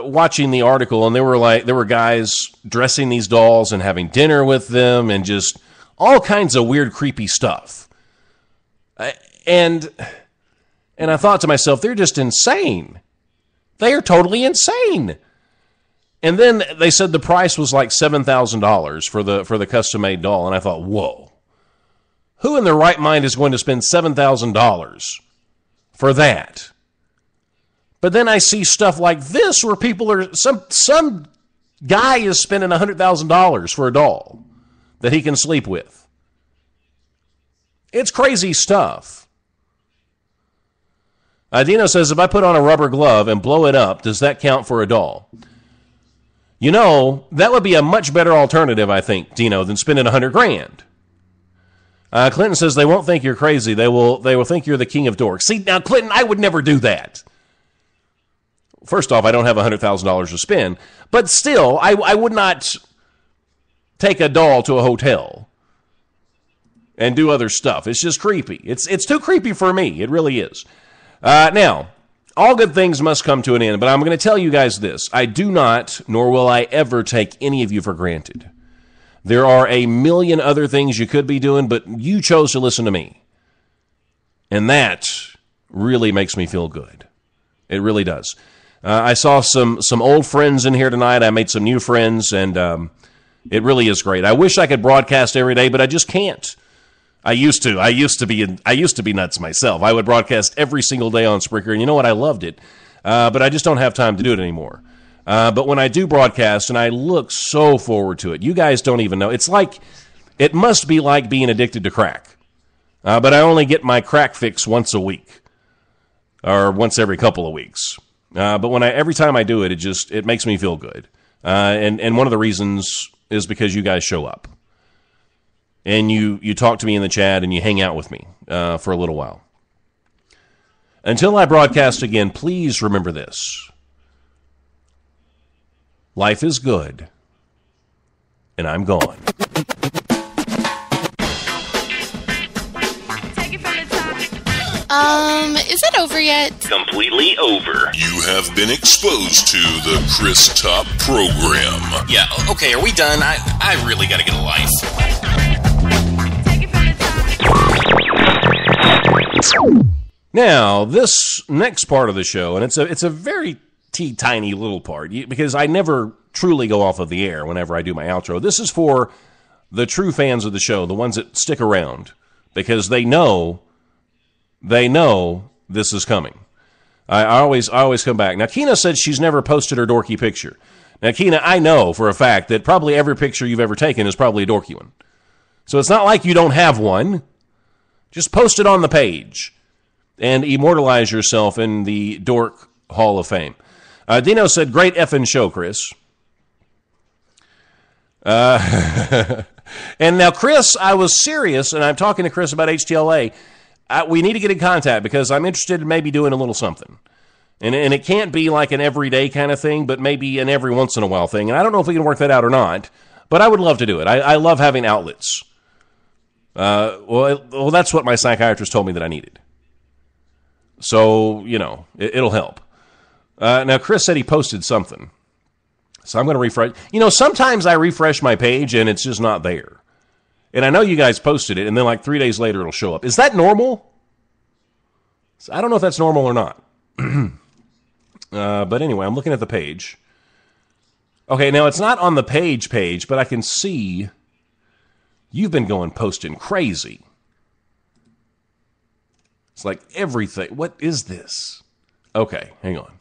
watching the article, and there were guys dressing these dolls and having dinner with them, and just all kinds of weird, creepy stuff. And I thought to myself, they're just insane. They are totally insane. And then they said the price was like $7,000 for the custom-made doll, and I thought, whoa. Who in their right mind is going to spend $7,000 for that? But then I see stuff like this where people are, some Guy is spending $100,000 for a doll that he can sleep with. It's crazy stuff. Dino says, if I put on a rubber glove and blow it up, does that count for a doll? You know, that would be a much better alternative, I think, Dino, than spending $100,000. Clinton says they won't think you're crazy. They will think you're the king of dorks. See, now, Clinton, I would never do that. First off, I don't have $100,000 to spend, but still, I would not take a doll to a hotel and do other stuff. It's just creepy. It's too creepy for me. It really is. Now, all good things must come to an end, but I'm going to tell you guys this. I do not, nor will I ever take any of you for granted. There are a million other things you could be doing, but you chose to listen to me. And that really makes me feel good. It really does. I saw some old friends in here tonight. I made some new friends, and it really is great. I wish I could broadcast every day, but I just can't. I used to be nuts myself. I would broadcast every single day on Spreaker, and you know what? I loved it. But I just don't have time to do it anymore. But when I do broadcast, and I look so forward to it, you guys don't even know. It must be like being addicted to crack. But I only get my crack fix once a week, or once every couple of weeks. But every time I do it, it makes me feel good. And one of the reasons is because you guys show up. And you talk to me in the chat, and you hang out with me for a little while. Until I broadcast again, please remember this. Life is good, and I'm gone. Is it over yet? Completely over. You have been exposed to the Chris Top program. Yeah, okay, are we done? I really gotta get a life. Now, this next part of the show, and it's a very tiny little part, because I never truly go off of the air whenever I do my outro. This is for the true fans of the show, the ones that stick around, because they know this is coming. I always come back. Now, Keena said she's never posted her dorky picture. Now, Keena, I know for a fact that probably every picture you've ever taken is probably a dorky one. So it's not like you don't have one. Just post it on the page and immortalize yourself in the Dork Hall of Fame. Dino said, great effing show, Chris. And now, Chris, I was serious, and I'm talking to Chris about HTLA. We need to get in contact because I'm interested in maybe doing a little something. And it can't be like an everyday kind of thing, but maybe an every once in a while thing. And I don't know if we can work that out or not, but I would love to do it. I love having outlets. Well, that's what my psychiatrist told me that I needed. So, it'll help. Now, Chris said he posted something. So I'm going to refresh. Sometimes I refresh my page and it's just not there. And I know you guys posted it, and then like 3 days later it'll show up. Is that normal? So I don't know if that's normal or not. But anyway, I'm looking at the page. Okay, now it's not on the page, but I can see you've been posting crazy. It's like everything. What is this? Okay, hang on.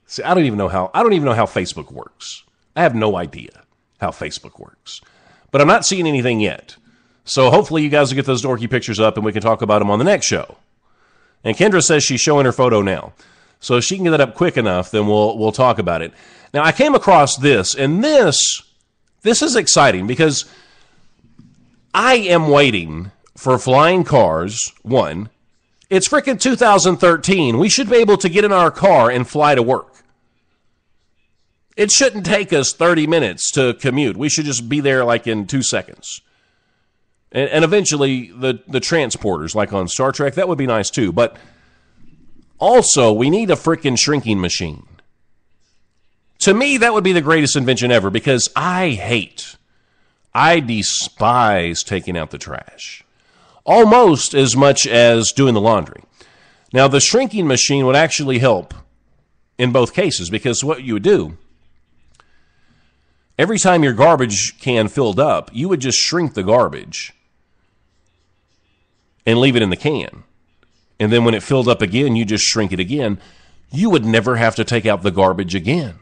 See, I don't even know how Facebook works. I have no idea how Facebook works. But I'm not seeing anything yet. So hopefully you guys will get those dorky pictures up and we can talk about them on the next show. And Kendra says she's showing her photo now. So if she can get that up quick enough, then we'll talk about it. Now, I came across this, and this is exciting because I am waiting for flying cars, one. It's frickin' 2013. We should be able to get in our car and fly to work. It shouldn't take us 30 minutes to commute. We should just be there like in 2 seconds. And eventually, the transporters, like on Star Trek, that would be nice too. But also, we need a frickin' shrinking machine. To me, that would be the greatest invention ever because I despise taking out the trash. Almost as much as doing the laundry. Now, the shrinking machine would actually help in both cases because what you would do, every time your garbage can filled up, you would just shrink the garbage and leave it in the can. And then when it filled up again, you just shrink it again. You would never have to take out the garbage again.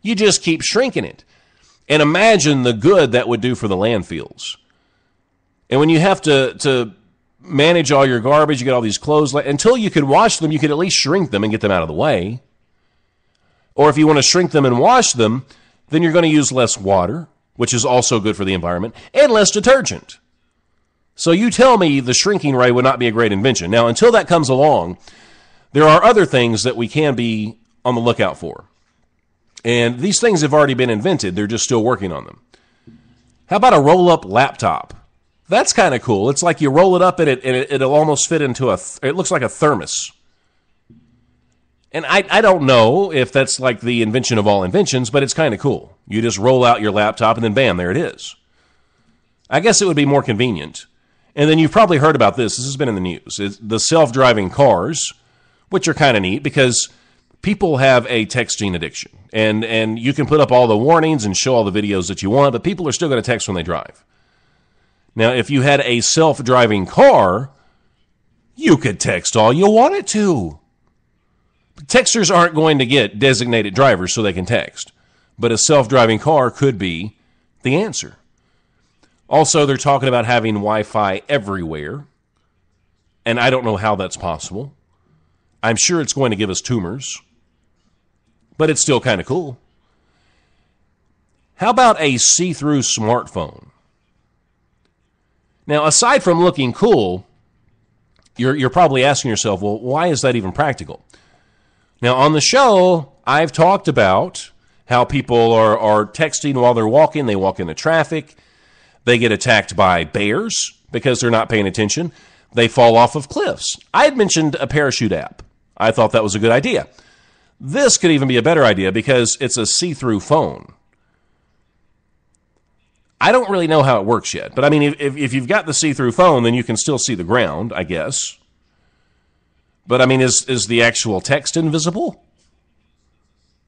You just keep shrinking it. And imagine the good that would do for the landfills. And when you have to manage all your garbage, you get all these clothes, until you could wash them, you could at least shrink them and get them out of the way. Or if you want to shrink them and wash them, then you're going to use less water, which is also good for the environment, and less detergent. So you tell me the shrinking ray would not be a great invention. Now, until that comes along, there are other things that we can be on the lookout for. And these things have already been invented. They're just still working on them. How about a roll-up laptop? That's kind of cool. It's like you roll it up and it'll almost fit into it looks like a thermos. And I don't know if that's like the invention of all inventions, but it's kind of cool. You just roll out your laptop and then bam, there it is. I guess it would be more convenient. And then you've probably heard about this. This has been in the news. It's the self-driving cars, which are kind of neat because people have a texting addiction. And you can put up all the warnings and show all the videos that you want, but people are still going to text when they drive. Now, if you had a self-driving car, you could text all you wanted to. Texters aren't going to get designated drivers so they can text. But a self-driving car could be the answer. Also, they're talking about having Wi-Fi everywhere. And I don't know how that's possible. I'm sure it's going to give us tumors. But it's still kind of cool. How about a see-through smartphone? Now, aside from looking cool, you're probably asking yourself, well, why is that even practical? Now, on the show, I've talked about how people are texting while they're walking. They walk into traffic. They get attacked by bears because they're not paying attention. They fall off of cliffs. I had mentioned a parachute app. I thought that was a good idea. This could even be a better idea because it's a see-through phone. I don't really know how it works yet. But, I mean, if you've got the see-through phone, then you can still see the ground, I guess. But, I mean, is the actual text invisible?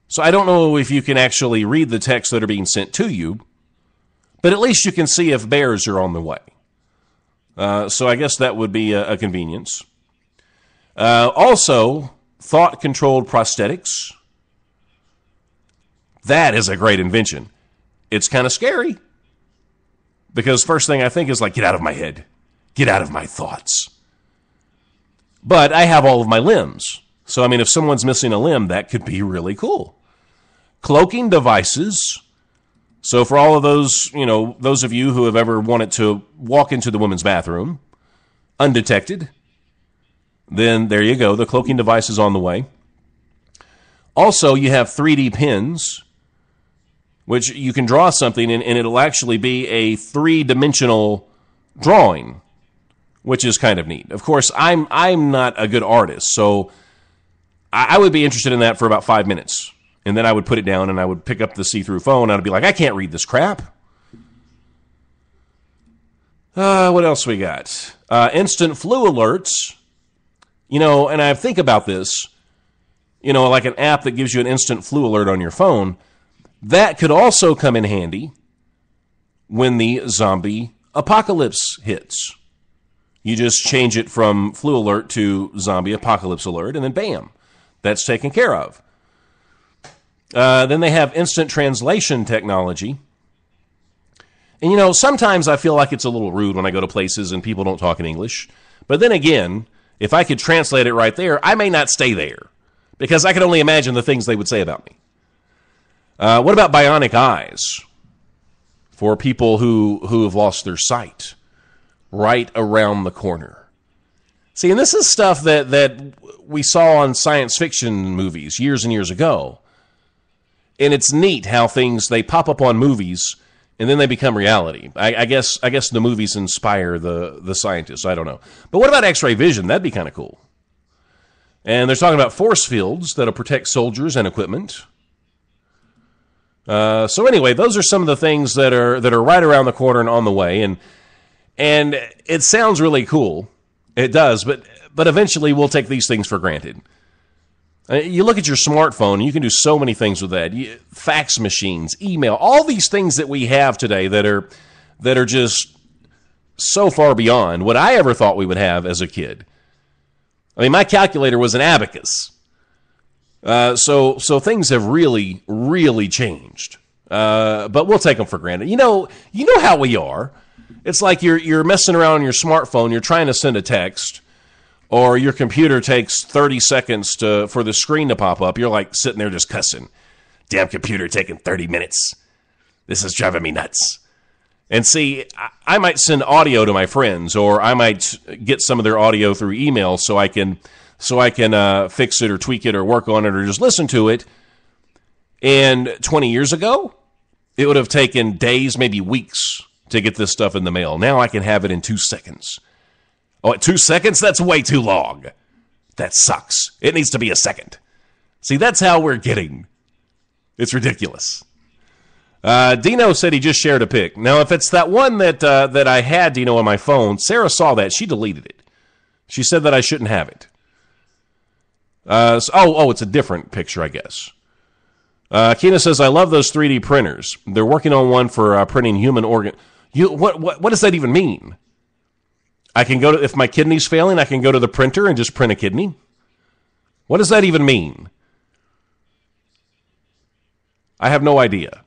So I don't know if you can actually read the texts that are being sent to you, but at least you can see if bears are on the way. So I guess that would be a convenience. Also, thought-controlled prosthetics. That is a great invention. It's kind of scary. Because first thing I think is like, get out of my head. Get out of my thoughts. But I have all of my limbs. So, I mean, if someone's missing a limb, that could be really cool. Cloaking devices. So for all of those, those of you who have ever wanted to walk into the women's bathroom undetected, then there you go. The cloaking device is on the way. Also, you have 3D pens, which you can draw something and it'll actually be a three-dimensional drawing, which is kind of neat. Of course, I'm not a good artist, so I would be interested in that for about 5 minutes. And then I would put it down and I would pick up the see-through phone and I'd be like, I can't read this crap. What else we got? Instant flu alerts. And I think about this, like an app that gives you an instant flu alert on your phone. That could also come in handy when the zombie apocalypse hits. You just change it from flu alert to zombie apocalypse alert, and then bam, that's taken care of. Then they have instant translation technology. And, sometimes I feel like it's a little rude when I go to places and people don't talk in English. But then again, if I could translate it right there, I may not stay there because I can only imagine the things they would say about me. What about bionic eyes for people who have lost their sight? Right around the corner. See, and this is stuff that we saw on science fiction movies years and years ago. And it's neat how they pop up on movies and then they become reality. I guess the movies inspire the scientists. I don't know. But what about X-ray vision? That'd be kind of cool. And they're talking about force fields that'll protect soldiers and equipment. So anyway, those are some of the things that are right around the corner and on the way. And it sounds really cool. It does, but eventually we'll take these things for granted. You look at your smartphone, you can do so many things with that. Fax machines, email, all these things that we have today that are just so far beyond what I ever thought we would have as a kid. I mean, my calculator was an abacus. So things have really, really changed. But we'll take them for granted. You know how we are. It's like you're messing around on your smartphone. You're trying to send a text, or your computer takes 30 seconds for the screen to pop up. You're like sitting there just cussing. Damn computer taking 30 minutes. This is driving me nuts. And see, I might send audio to my friends, or I might get some of their audio through email so I can fix it or tweak it or work on it or just listen to it. And 20 years ago, it would have taken days, maybe weeks, to get this stuff in the mail. Now I can have it in 2 seconds. Oh, 2 seconds? That's way too long. That sucks. It needs to be a second. See, that's how we're getting. It's ridiculous. Dino said he just shared a pic. Now, if it's that one that I had, Dino, on my phone, Sarah saw that. She deleted it. She said that I shouldn't have it. It's a different picture, I guess. Keena says, I love those 3D printers. They're working on one for printing human organ. What does that even mean? I can go to, if my kidney's failing, I can go to the printer and just print a kidney? What does that even mean? I have no idea.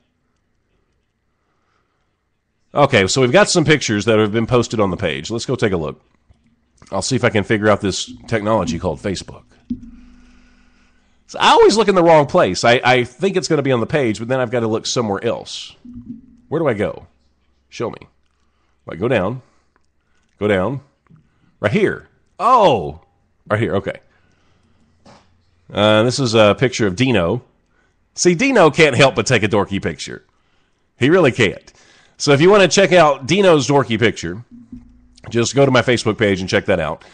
Okay, so we've got some pictures that have been posted on the page. Let's go take a look. I'll see if I can figure out this technology called Facebook. So I always look in the wrong place. I think it's going to be on the page, but then I've got to look somewhere else. Where do I go? Show me. Right, go down. Go down. Right here. Oh! Right here, okay. This is a picture of Dino. See, Dino can't help but take a dorky picture. He really can't. So if you want to check out Dino's dorky picture, just go to my Facebook page and check that out.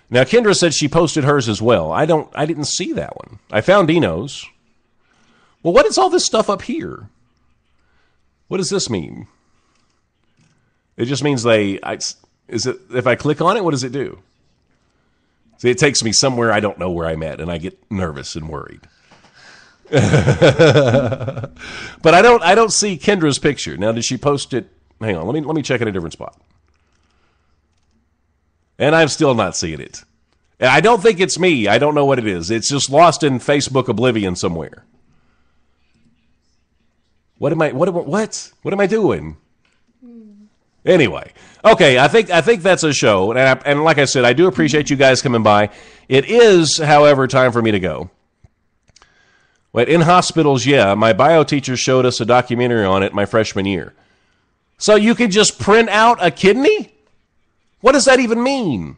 Now, Kendra said she posted hers as well. I didn't see that one. I found Dino's. Well, what is all this stuff up here? What does this mean? It just means if I click on it, what does it do? See, it takes me somewhere I don't know where I'm at, and I get nervous and worried. But I don't see Kendra's picture. Now, did she post it? Hang on, let me check at a different spot. And I'm still not seeing it. And I don't think it's me. I don't know what it is. It's just lost in Facebook oblivion somewhere. What am I doing? Anyway, okay, I think that's a show. And like I said, I do appreciate you guys coming by. It is, however, time for me to go. Wait, in hospitals, yeah, my bio teacher showed us a documentary on it my freshman year. So you can just print out a kidney? What does that even mean?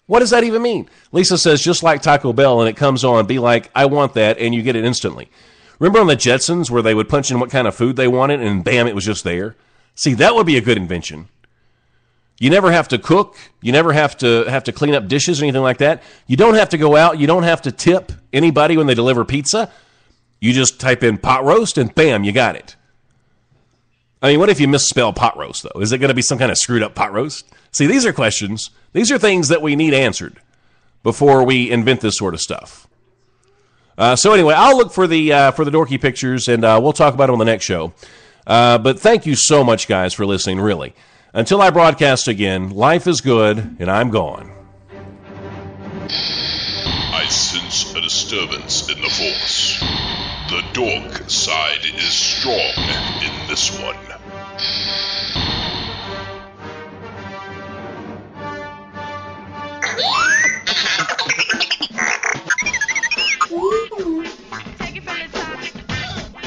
What does that even mean? Lisa says, just like Taco Bell, and it comes on, be like, I want that, and you get it instantly. Remember on the Jetsons where they would punch in what kind of food they wanted, and bam, it was just there? See, that would be a good invention. You never have to cook. You never have to clean up dishes or anything like that. You don't have to go out. You don't have to tip anybody when they deliver pizza. You just type in pot roast, and bam, you got it. I mean, what if you misspell pot roast, though? Is it going to be some kind of screwed up pot roast? See, these are questions. These are things that we need answered before we invent this sort of stuff. So anyway, I'll look for the dorky pictures, and we'll talk about it on the next show. But thank you so much, guys, for listening, really. Until I broadcast again, life is good, and I'm gone. I sense a disturbance in the force. The dork side is strong in this one.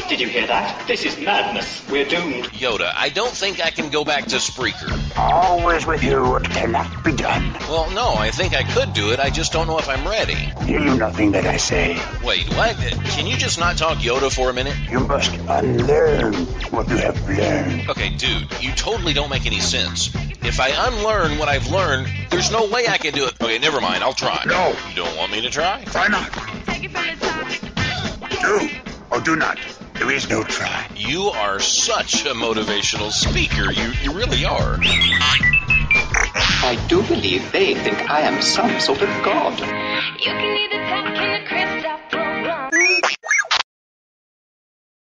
Did you hear that? This is madness. We're doomed. Yoda, I don't think I can go back to Spreaker. Always with you, it cannot be done. Well, no, I think I could do it. I just don't know if I'm ready. Hear you nothing that I say. Wait, what? Can you just not talk Yoda for a minute? You must unlearn what you have learned. Okay, dude, you totally don't make any sense. If I unlearn what I've learned, there's no way I can do it. Okay, never mind, I'll try. No. You don't want me to try? Try not. Do or do not. There is no try. You are such a motivational speaker. You really are. I do believe they think I am some sort of god. You can either take